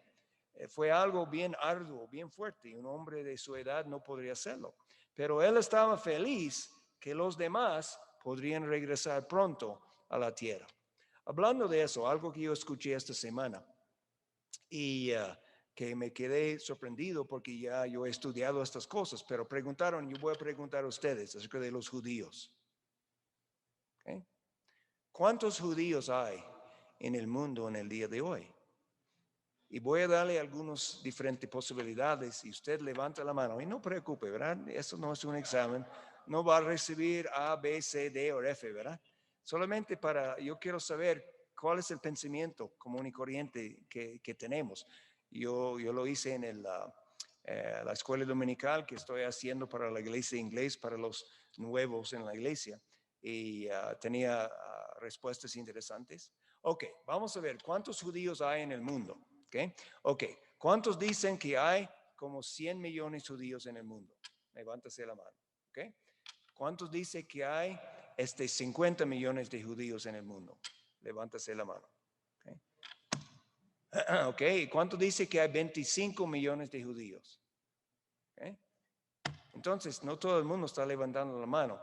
Fue algo bien arduo, bien fuerte, y un hombre de su edad no podría hacerlo. Pero él estaba feliz que los demás podrían regresar pronto a la tierra. Hablando de eso, algo que yo escuché esta semana y que me quedé sorprendido porque ya yo he estudiado estas cosas, pero preguntaron, yo voy a preguntar a ustedes acerca de los judíos. ¿Okay? ¿Cuántos judíos hay en el mundo en el día de hoy? Y voy a darle algunas diferentes posibilidades y usted levanta la mano y no preocupe, ¿verdad? Eso no es un examen, no va a recibir A, B, C, D o F, ¿verdad? Solamente yo quiero saber cuál es el pensamiento común y corriente que tenemos. Yo lo hice en la escuela dominical que estoy haciendo para la iglesia de inglés, para los nuevos en la iglesia, y tenía respuestas interesantes. Ok, vamos a ver, ¿cuántos judíos hay en el mundo? Ok, ¿cuántos dicen que hay como 100 millones de judíos en el mundo? Levántase la mano. Okay. ¿Cuántos dicen que hay 50 millones de judíos en el mundo? Levántase la mano. Ok, ¿cuántos dicen que hay 25 millones de judíos? Okay. Entonces, no todo el mundo está levantando la mano.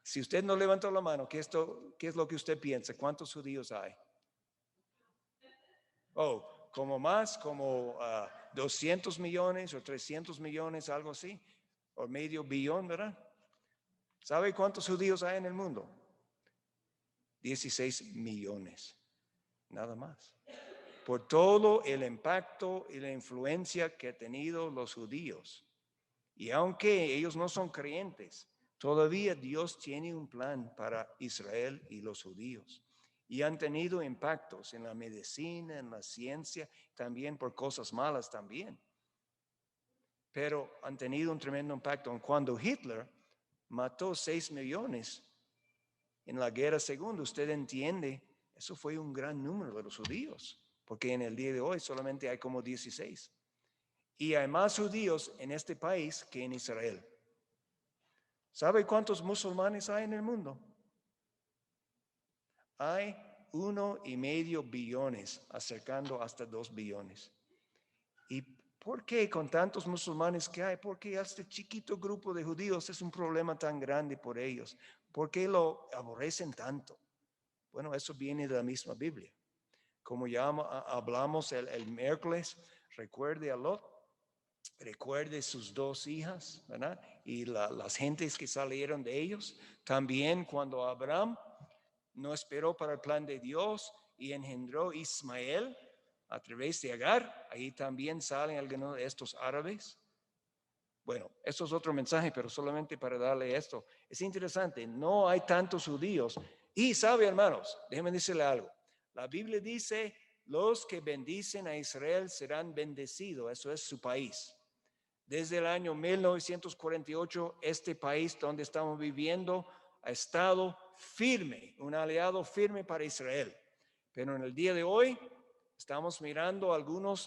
Si usted no levantó la mano, ¿qué es lo que usted piensa? ¿Cuántos judíos hay? Oh, como 200 millones o 300 millones, algo así, o medio billón, ¿verdad? ¿Sabe cuántos judíos hay en el mundo? 16 millones, nada más. Por todo el impacto y la influencia que han tenido los judíos. Y aunque ellos no son creyentes, todavía Dios tiene un plan para Israel y los judíos. Y han tenido impactos en la medicina, en la ciencia, también por cosas malas también. Pero han tenido un tremendo impacto. Cuando Hitler mató 6 millones en la guerra segunda, usted entiende, eso fue un gran número de los judíos, porque en el día de hoy solamente hay como 16. Y hay más judíos en este país que en Israel. ¿Sabe cuántos musulmanes hay en el mundo? Hay 1,5 billones, acercando hasta 2 billones. ¿Y por qué con tantos musulmanes que hay? ¿Por qué este chiquito grupo de judíos es un problema tan grande por ellos? ¿Por qué lo aborrecen tanto? Bueno, eso viene de la misma Biblia. Como ya hablamos el miércoles, recuerde a Lot, recuerde sus 2 hijas, ¿verdad? Y las gentes que salieron de ellos. También cuando Abraham no esperó para el plan de Dios y engendró Ismael a través de Agar, ahí también salen algunos de estos árabes. Bueno, esto es otro mensaje, pero solamente para darle esto. Es interesante, no hay tantos judíos. Y sabe, hermanos, déjenme decirle algo. La Biblia dice, los que bendicen a Israel serán bendecidos. Eso es su país. Desde el año 1948, este país donde estamos viviendo ha estado firme, un aliado firme para Israel. Pero en el día de hoy estamos mirando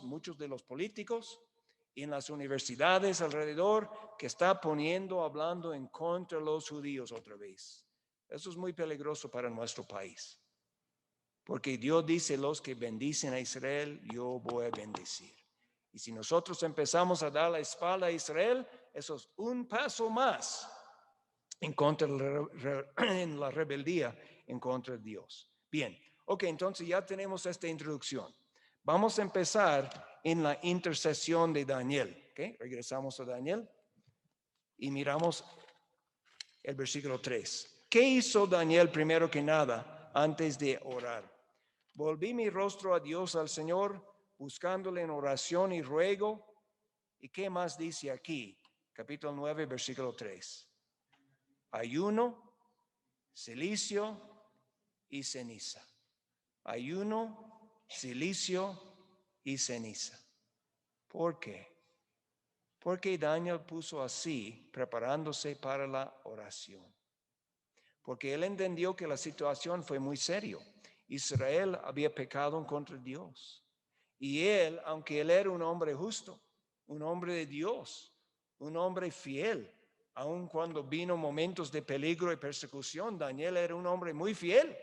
muchos de los políticos y en las universidades alrededor que está hablando en contra de los judíos otra vez. Eso es muy peligroso para nuestro país. Porque Dios dice, los que bendicen a Israel, yo voy a bendecir. Y si nosotros empezamos a dar la espalda a Israel, eso es un paso más en la rebeldía en contra de Dios. Bien, ok, entonces ya tenemos esta introducción. Vamos a empezar en la intercesión de Daniel. ¿Okay? Regresamos a Daniel y miramos el versículo 3. ¿Qué hizo Daniel primero que nada antes de orar? Volví mi rostro a Dios, al Señor, buscándole en oración y ruego. ¿Y qué más dice aquí? Capítulo 9, versículo 3. Ayuno, cilicio y ceniza. Ayuno, cilicio y ceniza. ¿Por qué? Porque Daniel puso así, preparándose para la oración. porque él entendió que la situación fue muy seria. Israel había pecado contra Dios. Y él, aunque él era un hombre justo, un hombre de Dios, un hombre fiel, aun cuando vino momentos de peligro y persecución, Daniel era un hombre muy fiel.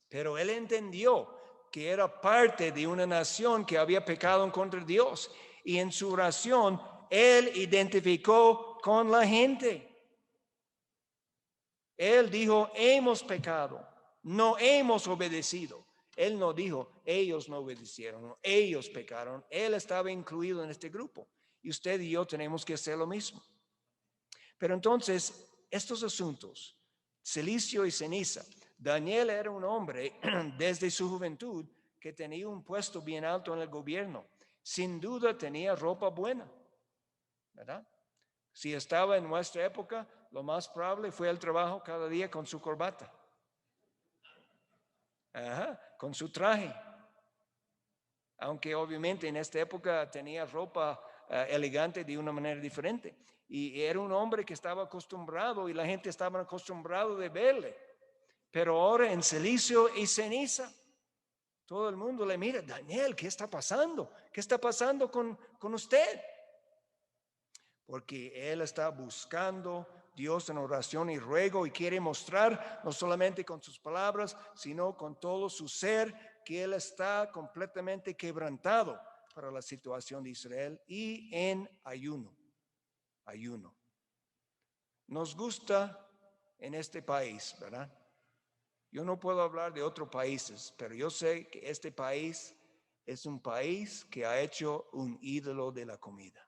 Pero él entendió que era parte de una nación que había pecado contra Dios. Y en su oración, él identificó con la gente. Él dijo, hemos pecado, no hemos obedecido. Él no dijo, ellos no obedecieron, ellos pecaron. Él estaba incluido en este grupo. Y usted y yo tenemos que hacer lo mismo. Pero entonces, estos asuntos, silicio y ceniza, Daniel era un hombre desde su juventud que tenía un puesto bien alto en el gobierno. Sin duda tenía ropa buena, ¿verdad? Si estaba en nuestra época, lo más probable fue el trabajo cada día con su corbata. Con su traje. Aunque obviamente en esta época tenía ropa elegante de una manera diferente. Y era un hombre que estaba acostumbrado y la gente estaba acostumbrado de verle. Pero ahora en silicio y ceniza, todo el mundo le mira, Daniel, ¿qué está pasando? ¿Qué está pasando con usted? Porque él está buscando Dios en oración y ruego y quiere mostrar, no solamente con sus palabras, sino con todo su ser, que él está completamente quebrantado para la situación de Israel y en ayuno. Nos gusta en este país, ¿verdad? Yo no puedo hablar de otros países, pero yo sé que este país es un país que ha hecho un ídolo de la comida.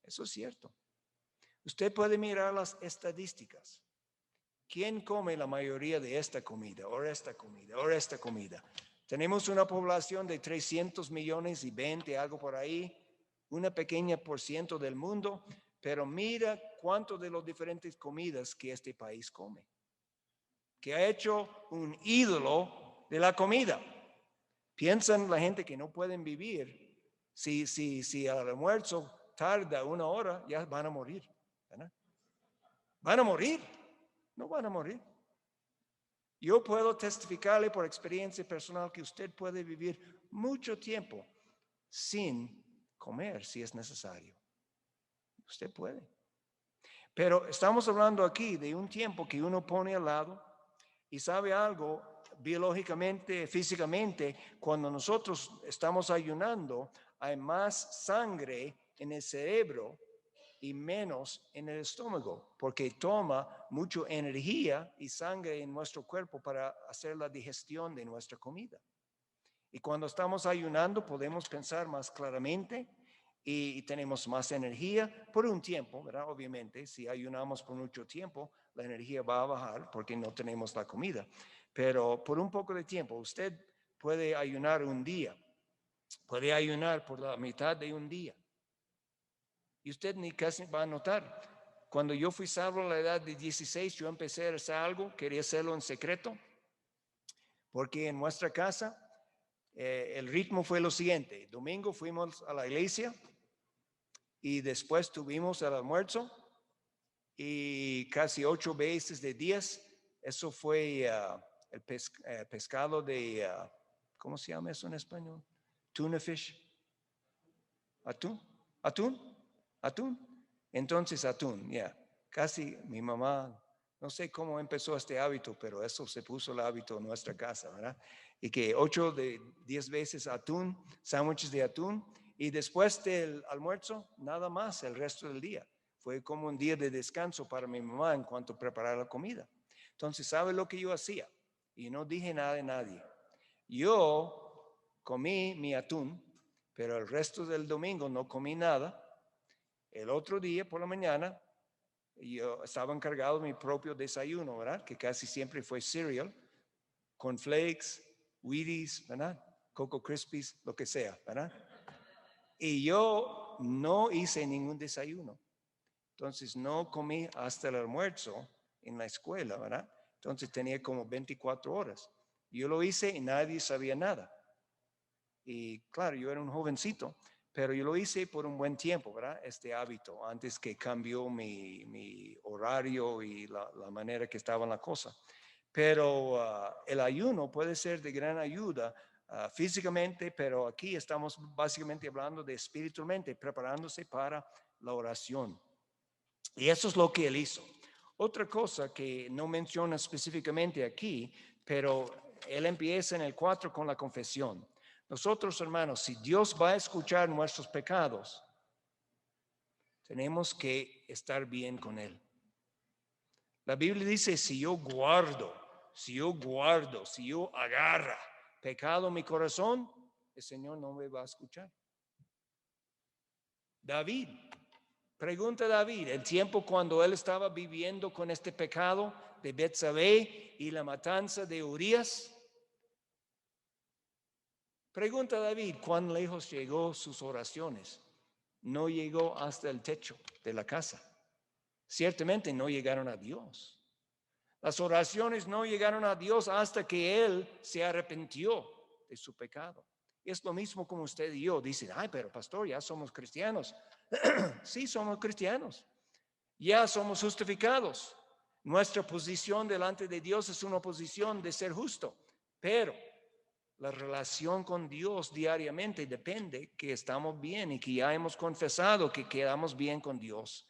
Eso es cierto. Usted puede mirar las estadísticas. ¿Quién come la mayoría de esta comida, o esta comida, o esta comida? Tenemos una población de 300 millones y 20, algo por ahí, una pequeña % del mundo, pero mira cuánto de las diferentes comidas que este país come, que ha hecho un ídolo de la comida. Piensan la gente que no pueden vivir, si al almuerzo tarda 1 hora, ya van a morir, ¿verdad? ¿Van a morir? No van a morir. Yo puedo testificarle por experiencia personal que usted puede vivir mucho tiempo sin comer si es necesario. Usted puede. Pero estamos hablando aquí de un tiempo que uno pone al lado y sabe algo biológicamente, físicamente, cuando nosotros estamos ayunando, hay más sangre en el cerebro y menos en el estómago, porque toma mucha energía y sangre en nuestro cuerpo para hacer la digestión de nuestra comida. Y cuando estamos ayunando podemos pensar más claramente y tenemos más energía por un tiempo, ¿verdad? Obviamente, si ayunamos por mucho tiempo, la energía va a bajar porque no tenemos la comida. Pero por un poco de tiempo, usted puede ayunar un día, puede ayunar por la mitad de un día. Y usted ni casi va a notar. Cuando yo fui salvo a la edad de 16, yo empecé a hacer algo, quería hacerlo en secreto, porque en nuestra casa el ritmo fue lo siguiente. Domingo fuimos a la iglesia y después tuvimos el almuerzo y casi 8 veces de 10, eso fue el pescado de, ¿cómo se llama eso en español? Tuna fish. ¿Atún? Entonces atún, ya. Casi mi mamá, no sé cómo empezó este hábito, pero eso se puso el hábito en nuestra casa, ¿verdad? Y que 8 de 10 veces atún, sándwiches de atún, y después del almuerzo, nada más el resto del día. Fue como un día de descanso para mi mamá en cuanto a preparar la comida. Entonces, ¿sabe lo que yo hacía? Y no dije nada a nadie. Yo comí mi atún, pero el resto del domingo no comí nada. El otro día por la mañana yo estaba encargado de mi propio desayuno, ¿verdad? Que casi siempre fue cereal, cornflakes, Wheaties, ¿verdad? Cocoa Krispies, lo que sea, ¿verdad? Y yo no hice ningún desayuno. Entonces no comí hasta el almuerzo en la escuela, ¿verdad? Entonces tenía como 24 horas. Yo lo hice y nadie sabía nada. Y claro, yo era un jovencito, pero yo lo hice por un buen tiempo, ¿verdad? Este hábito, antes que cambió mi horario y la manera que estaba la cosa. Pero el ayuno puede ser de gran ayuda físicamente, pero aquí estamos básicamente hablando de espiritualmente, preparándose para la oración. Y eso es lo que él hizo. Otra cosa que no menciona específicamente aquí, pero él empieza en el 4 con la confesión. Nosotros, hermanos, si Dios va a escuchar nuestros pecados, tenemos que estar bien con Él. La Biblia dice, si yo agarra pecado en mi corazón, el Señor no me va a escuchar. David, pregunta David, el tiempo cuando él estaba viviendo con este pecado de Betsabé y la matanza de Urías. Pregunta David, ¿cuán lejos llegó sus oraciones? No llegó hasta el techo de la casa. Ciertamente no llegaron a Dios. Las oraciones no llegaron a Dios hasta que él se arrepintió de su pecado. Es lo mismo como usted y yo. Dicen, ay, pero pastor, ya somos cristianos. Sí, somos cristianos. Ya somos justificados. Nuestra posición delante de Dios es una posición de ser justo. Pero la relación con Dios diariamente depende que estamos bien y que ya hemos confesado que quedamos bien con Dios.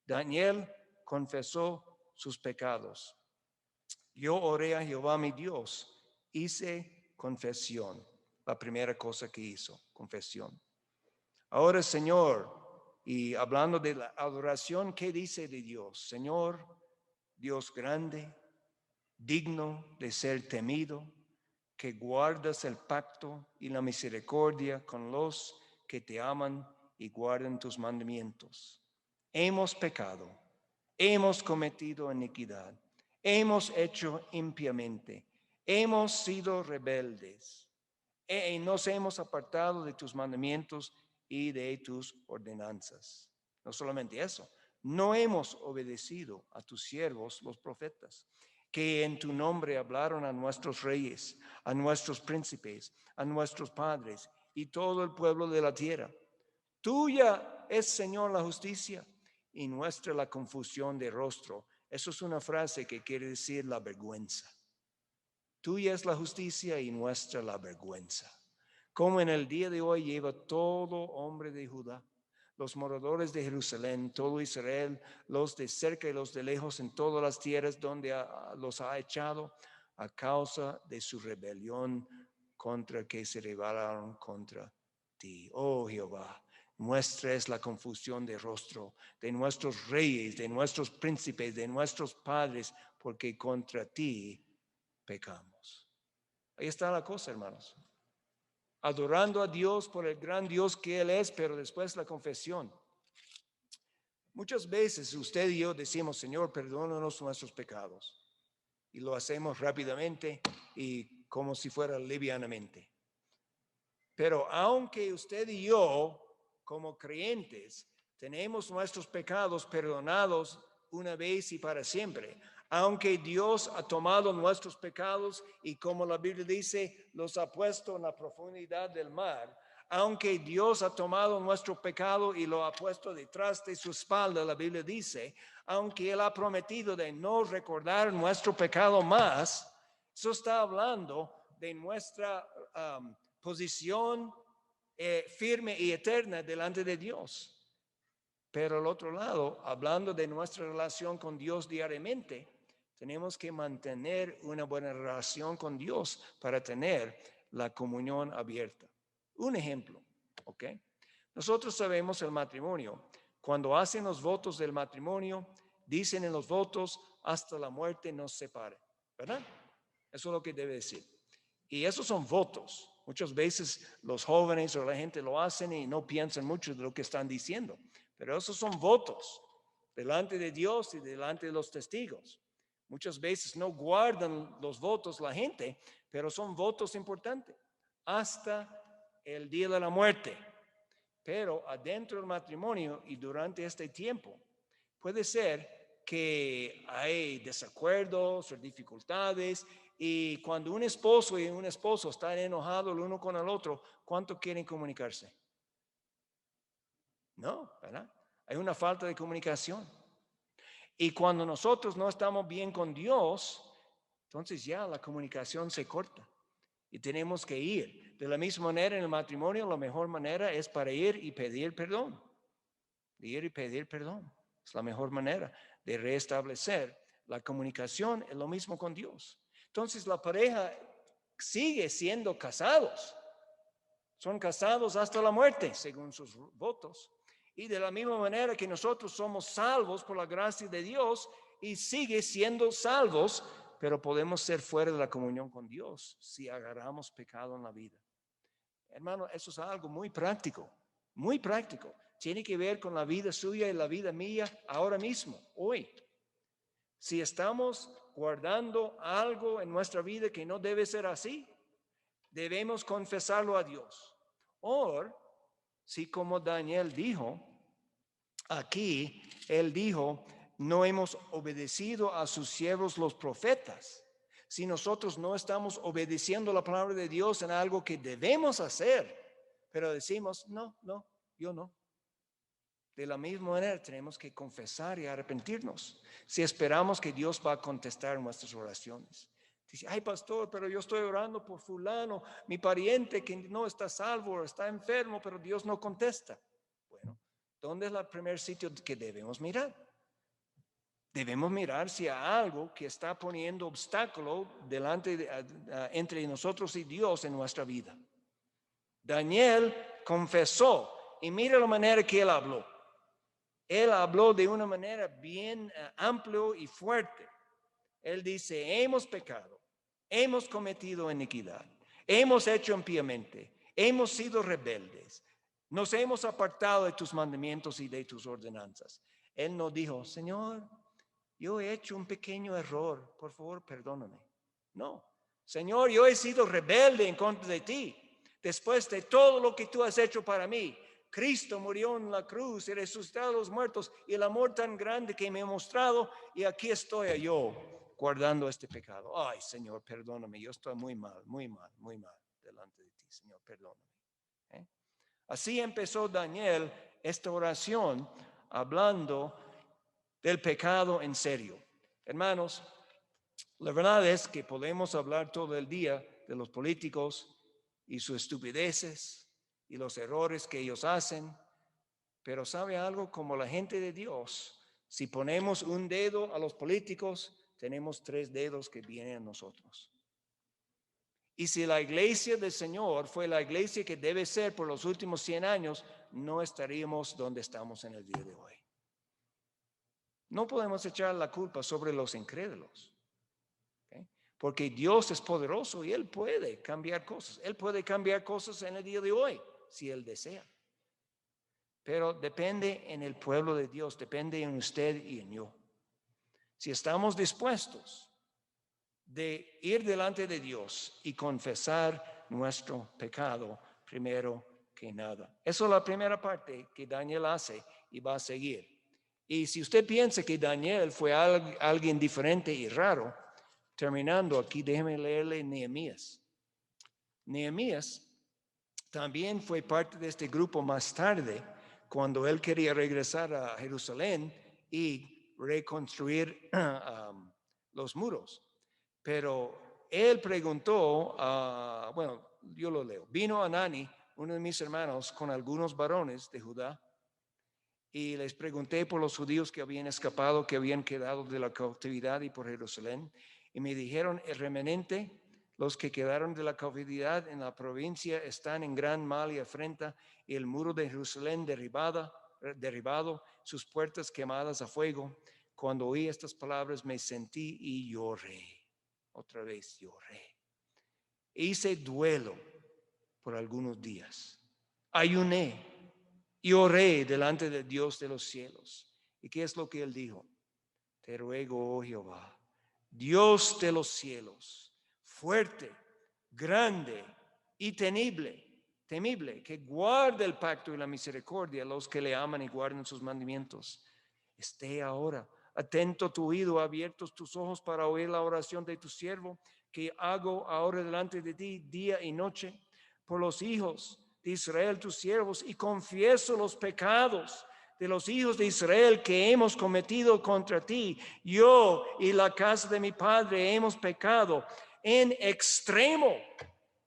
Daniel confesó sus pecados. Yo oré a Jehová mi Dios, hice confesión. La primera cosa que hizo, confesión. Ahora, Señor, y hablando de la adoración, ¿qué dice de Dios? Señor, Dios grande, digno de ser temido, que guardas el pacto y la misericordia con los que te aman y guardan tus mandamientos. Hemos pecado, hemos cometido iniquidad, hemos hecho impiamente, hemos sido rebeldes y nos hemos apartado de tus mandamientos y de tus ordenanzas. No solamente eso, no hemos obedecido a tus siervos los profetas, que en tu nombre hablaron a nuestros reyes, a nuestros príncipes, a nuestros padres y todo el pueblo de la tierra. Tuya es, Señor, la justicia y nuestra la confusión de rostro. Eso es una frase que quiere decir la vergüenza. Tuya es la justicia y nuestra la vergüenza. Como en el día de hoy lleva todo hombre de Judá, los moradores de Jerusalén, todo Israel, los de cerca y los de lejos, en todas las tierras donde los ha echado a causa de su rebelión contra que se rebelaron contra ti. Oh Jehová, nuestra es la confusión de rostro de nuestros reyes, de nuestros príncipes, de nuestros padres, porque contra ti pecamos. Ahí está la cosa, hermanos. Adorando a Dios por el gran Dios que Él es, pero después la confesión. Muchas veces usted y yo decimos, Señor, perdónanos nuestros pecados. Y lo hacemos rápidamente y como si fuera livianamente. Pero aunque usted y yo, como creyentes, tenemos nuestros pecados perdonados una vez y para siempre, aunque Dios ha tomado nuestros pecados y como la Biblia dice, los ha puesto en la profundidad del mar, aunque Dios ha tomado nuestro pecado y lo ha puesto detrás de su espalda, la Biblia dice, aunque Él ha prometido de no recordar nuestro pecado más, eso está hablando de nuestra posición firme y eterna delante de Dios. Pero al otro lado, hablando de nuestra relación con Dios diariamente, tenemos que mantener una buena relación con Dios para tener la comunión abierta. Un ejemplo, ¿ok? Nosotros sabemos el matrimonio. Cuando hacen los votos del matrimonio, dicen en los votos, hasta la muerte nos separe, ¿verdad? Eso es lo que debe decir. Y esos son votos. Muchas veces los jóvenes o la gente lo hacen y no piensan mucho de lo que están diciendo. Pero esos son votos delante de Dios y delante de los testigos. Muchas veces no guardan los votos la gente, pero son votos importantes hasta el día de la muerte. Pero adentro del matrimonio y durante este tiempo puede ser que hay desacuerdos o dificultades y cuando un esposo y un esposo están enojados el uno con el otro, ¿cuánto quieren comunicarse? No, ¿verdad? Hay una falta de comunicación. Y cuando nosotros no estamos bien con Dios, entonces ya la comunicación se corta y tenemos que ir. De la misma manera en el matrimonio, la mejor manera es para ir y pedir perdón. Ir y pedir perdón. Es la mejor manera de restablecer la comunicación. Es lo mismo con Dios. Entonces la pareja sigue siendo casados. Son casados hasta la muerte, según sus votos. Y de la misma manera que nosotros somos salvos por la gracia de Dios y sigue siendo salvos, pero podemos ser fuera de la comunión con Dios si agarramos pecado en la vida. Hermano, eso es algo muy práctico, muy práctico. Tiene que ver con la vida suya y la vida mía ahora mismo, hoy. Si estamos guardando algo en nuestra vida que no debe ser así, debemos confesarlo a Dios. O, si como Daniel dijo, aquí él dijo, no hemos obedecido a sus siervos los profetas. Si nosotros no estamos obedeciendo la palabra de Dios en algo que debemos hacer, pero decimos, no, yo no. De la misma manera tenemos que confesar y arrepentirnos si esperamos que Dios va a contestar nuestras oraciones. Dice, ay pastor, pero yo estoy orando por fulano, mi pariente que no está salvo, está enfermo, pero Dios no contesta. Bueno, ¿dónde es el primer sitio que debemos mirar? Debemos mirar si hay algo que está poniendo obstáculo entre nosotros y Dios en nuestra vida. Daniel confesó y mira la manera que él habló. Él habló de una manera bien amplia y fuerte. Él dice, hemos pecado, hemos cometido iniquidad, hemos hecho impíamente, hemos sido rebeldes, nos hemos apartado de tus mandamientos y de tus ordenanzas. Él no dijo, Señor, yo he hecho un pequeño error, por favor, perdóname. No, Señor, yo he sido rebelde en contra de ti. Después de todo lo que tú has hecho para mí, Cristo murió en la cruz y resucitó a los muertos y el amor tan grande que me ha mostrado y aquí estoy yo guardando este pecado. Ay, Señor, perdóname, yo estoy muy mal delante de ti, Señor, perdóname. Así empezó Daniel esta oración hablando del pecado en serio. Hermanos, la verdad es que podemos hablar todo el día de los políticos y sus estupideces y los errores que ellos hacen, pero ¿sabe algo? Como la gente de Dios, si ponemos un dedo a los políticos, tenemos 3 dedos que vienen a nosotros. Y si la iglesia del Señor fue la iglesia que debe ser por los últimos 100 años, no estaríamos donde estamos en el día de hoy. No podemos echar la culpa sobre los incrédulos. Porque Dios es poderoso y Él puede cambiar cosas. Él puede cambiar cosas en el día de hoy, si Él desea. Pero depende en el pueblo de Dios, depende en usted y en yo. Si estamos dispuestos de ir delante de Dios y confesar nuestro pecado primero que nada. Eso es la primera parte que Daniel hace y va a seguir. Y si usted piensa que Daniel fue alguien diferente y raro, terminando aquí, déjeme leerle Nehemías. Nehemías también fue parte de este grupo más tarde, cuando él quería regresar a Jerusalén y reconstruir los muros. Pero él preguntó, yo lo leo. Vino Anani, uno de mis hermanos, con algunos varones de Judá, y les pregunté por los judíos que habían escapado, que habían quedado de la cautividad y por Jerusalén. Y me dijeron, el remanente, los que quedaron de la cautividad en la provincia están en gran mal y afrenta, y el muro de Jerusalén derribado, sus puertas quemadas a fuego. Cuando oí estas palabras me sentí y lloré. Otra vez lloré. Hice duelo por algunos días. Ayuné y oré delante del Dios de los cielos. ¿Y qué es lo que él dijo? Te ruego, oh Jehová, Dios de los cielos, fuerte, grande y temible, que guarde el pacto y la misericordia a los que le aman y guardan sus mandamientos. Esté ahora atento tu oído, abiertos tus ojos para oír la oración de tu siervo, que hago ahora delante de ti día y noche, por los hijos de Israel, tus siervos, y confieso los pecados de los hijos de Israel que hemos cometido contra ti. Yo y la casa de mi padre hemos pecado. En extremo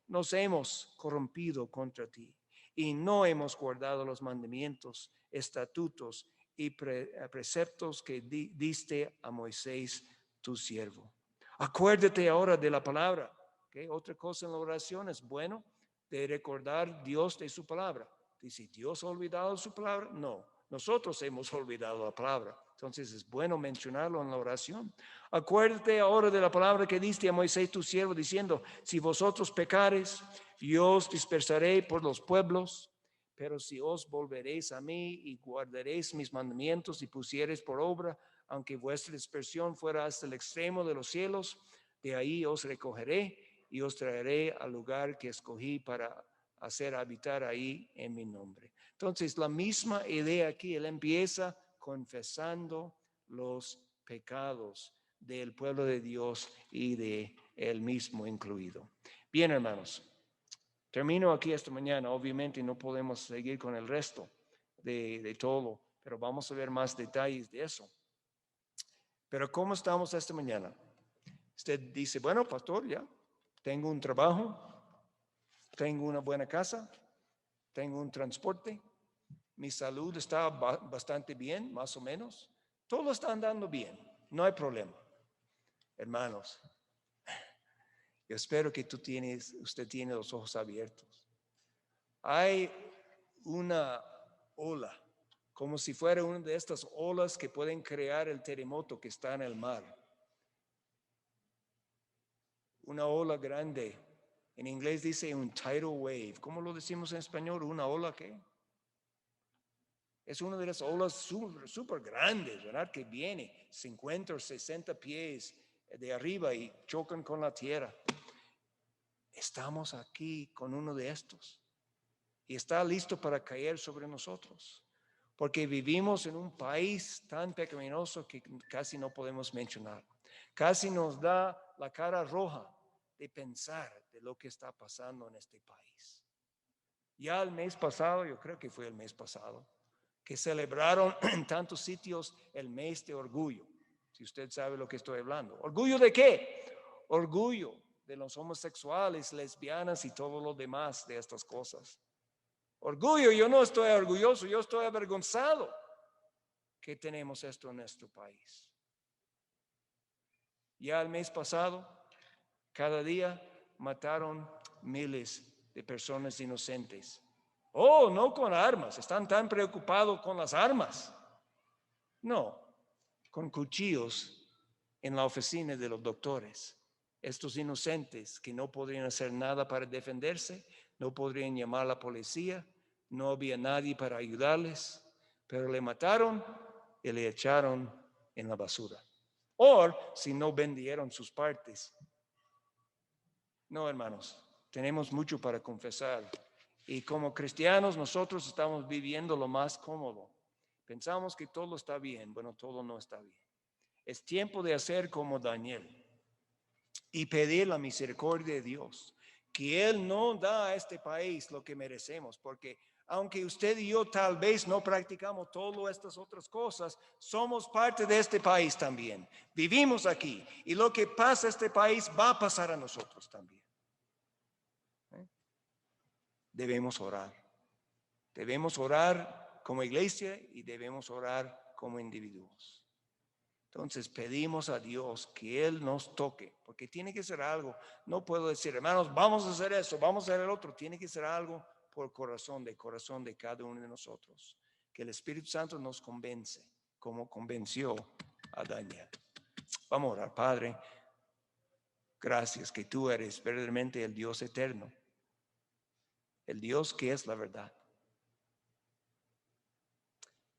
nos hemos corrompido contra ti y no hemos guardado los mandamientos, estatutos y preceptos que diste a Moisés, tu siervo. Acuérdate ahora de la palabra. ¿Okay? Otra cosa en la oración es bueno de recordar Dios de su palabra. Dice, ¿Dios ha olvidado su palabra? No, nosotros hemos olvidado la palabra. Entonces es bueno mencionarlo en la oración. Acuérdate ahora de la palabra que diste a Moisés tu siervo, diciendo, si vosotros pecares, yo os dispersaré por los pueblos, pero si os volveréis a mí y guardaréis mis mandamientos y pusiereis por obra, aunque vuestra dispersión fuera hasta el extremo de los cielos, de ahí os recogeré y os traeré al lugar que escogí para hacer habitar ahí en mi nombre. Entonces, la misma idea aquí, él empieza confesando los pecados del pueblo de Dios y de él mismo incluido. Bien, hermanos, termino aquí esta mañana. Obviamente no podemos seguir con el resto de todo, pero vamos a ver más detalles de eso. Pero ¿cómo estamos esta mañana? Usted dice, bueno, pastor, ya tengo un trabajo, tengo una buena casa, tengo un transporte, mi salud está bastante bien, más o menos. Todo está andando bien, no hay problema. Hermanos, yo espero que usted tiene los ojos abiertos. Hay una ola, como si fuera una de estas olas que pueden crear el terremoto que está en el mar. Una ola grande. En inglés dice un tidal wave. ¿Cómo lo decimos en español? ¿Una ola qué? Es una de las olas súper grandes, ¿verdad? Que viene 50 o 60 pies de arriba y chocan con la tierra. Estamos aquí con uno de estos y está listo para caer sobre nosotros, porque vivimos en un país tan pecaminoso que casi no podemos mencionar. Casi nos da la cara roja de pensar de lo que está pasando en este país. Ya el mes pasado, yo creo que fue el mes pasado, que celebraron en tantos sitios el mes de orgullo. Si usted sabe lo que estoy hablando. ¿Orgullo de qué? Orgullo de los homosexuales, lesbianas y todo lo demás de estas cosas. Orgullo, yo no estoy orgulloso, yo estoy avergonzado que tenemos esto en nuestro país. Ya el mes pasado, cada día mataron miles de personas inocentes. Oh, no con armas, están tan preocupados con las armas. No, con cuchillos en la oficina de los doctores. Estos inocentes que no podrían hacer nada para defenderse, no podrían llamar a la policía, no había nadie para ayudarles, pero le mataron y le echaron en la basura. O si no vendieron sus partes. No, hermanos, tenemos mucho para confesar. Y como cristianos nosotros estamos viviendo lo más cómodo. Pensamos que todo está bien. Bueno, todo no está bien. Es tiempo de hacer como Daniel y pedir la misericordia de Dios, que Él no da a este país lo que merecemos, porque aunque usted y yo tal vez no practicamos todas estas otras cosas, somos parte de este país también. Vivimos aquí y lo que pasa en este país va a pasar a nosotros también. Debemos orar. Debemos orar como iglesia y debemos orar como individuos. Entonces pedimos a Dios que Él nos toque, porque tiene que ser algo. No puedo decir, hermanos, vamos a hacer eso, vamos a hacer el otro. Tiene que ser algo por corazón de cada uno de nosotros. Que el Espíritu Santo nos convence, como convenció a Daniel. Vamos a orar. Padre, gracias que tú eres verdaderamente el Dios eterno, el Dios que es la verdad.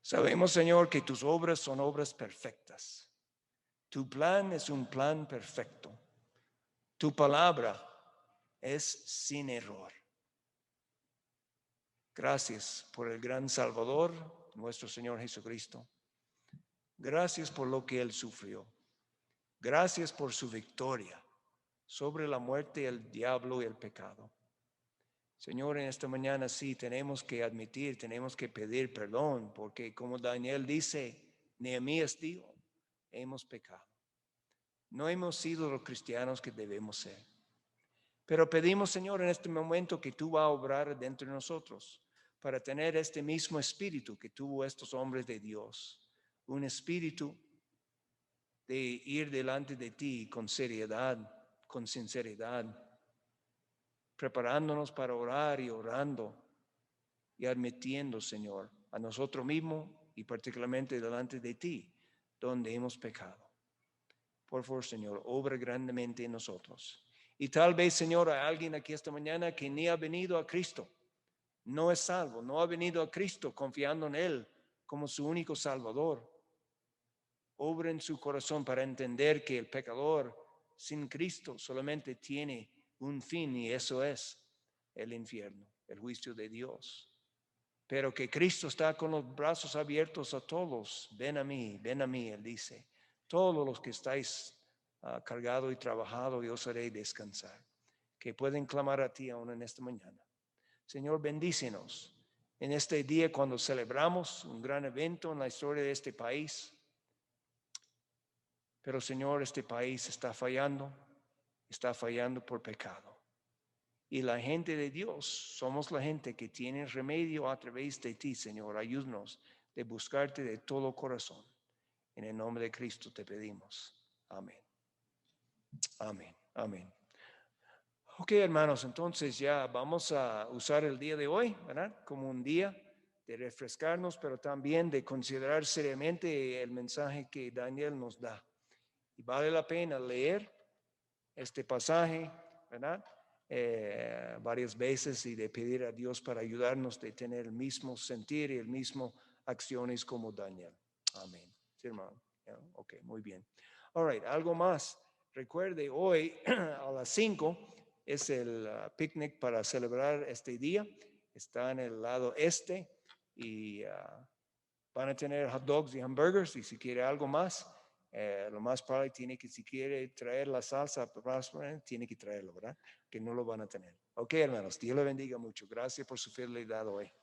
Sabemos, Señor, que tus obras son obras perfectas. Tu plan es un plan perfecto. Tu palabra es sin error. Gracias por el gran Salvador, nuestro Señor Jesucristo. Gracias por lo que Él sufrió. Gracias por su victoria sobre la muerte, el diablo y el pecado. Señor, en esta mañana sí tenemos que admitir, tenemos que pedir perdón, porque como Daniel dice, Nehemías dijo, hemos pecado. No hemos sido los cristianos que debemos ser. Pero pedimos, Señor, en este momento que tú vas a obrar dentro de nosotros para tener este mismo espíritu que tuvo estos hombres de Dios. Un espíritu de ir delante de ti con seriedad, con sinceridad, preparándonos para orar y orando y admitiendo, Señor, a nosotros mismos y particularmente delante de ti, donde hemos pecado. Por favor, Señor, obra grandemente en nosotros. Y tal vez, Señor, hay alguien aquí esta mañana que ni ha venido a Cristo, no es salvo, no ha venido a Cristo confiando en Él como su único Salvador. Obra en su corazón para entender que el pecador sin Cristo solamente tiene un fin y eso es el infierno, el juicio de Dios. Pero que Cristo está con los brazos abiertos a todos. Ven a mí, Él dice. Todos los que estáis cargados y trabajados, yo os haré descansar. Que pueden clamar a ti aún en esta mañana. Señor, bendícenos en este día cuando celebramos un gran evento en la historia de este país. Pero Señor, este país está fallando por pecado. Y la gente de Dios, somos la gente que tiene remedio a través de ti, Señor. Ayúdanos de buscarte de todo corazón. En el nombre de Cristo te pedimos. Amén. Amén. Amén. Ok, hermanos, entonces ya vamos a usar el día de hoy, ¿verdad? Como un día de refrescarnos, pero también de considerar seriamente el mensaje que Daniel nos da. Y vale la pena leer este pasaje, ¿verdad? Varias veces y de pedir a Dios para ayudarnos de tener el mismo sentir y el mismo acciones como Daniel. Amén. Sí, hermano. Yeah, ok, muy bien. All right, algo más. Recuerde, hoy a las 5 es el picnic para celebrar este día. Está en el lado este y van a tener hot dogs y hamburgers y si quiere algo más. Lo más probable tiene que, si quiere traer la salsa, tiene que traerlo, ¿verdad? Que no lo van a tener. Ok, hermanos, Dios le bendiga mucho. Gracias por su fidelidad hoy.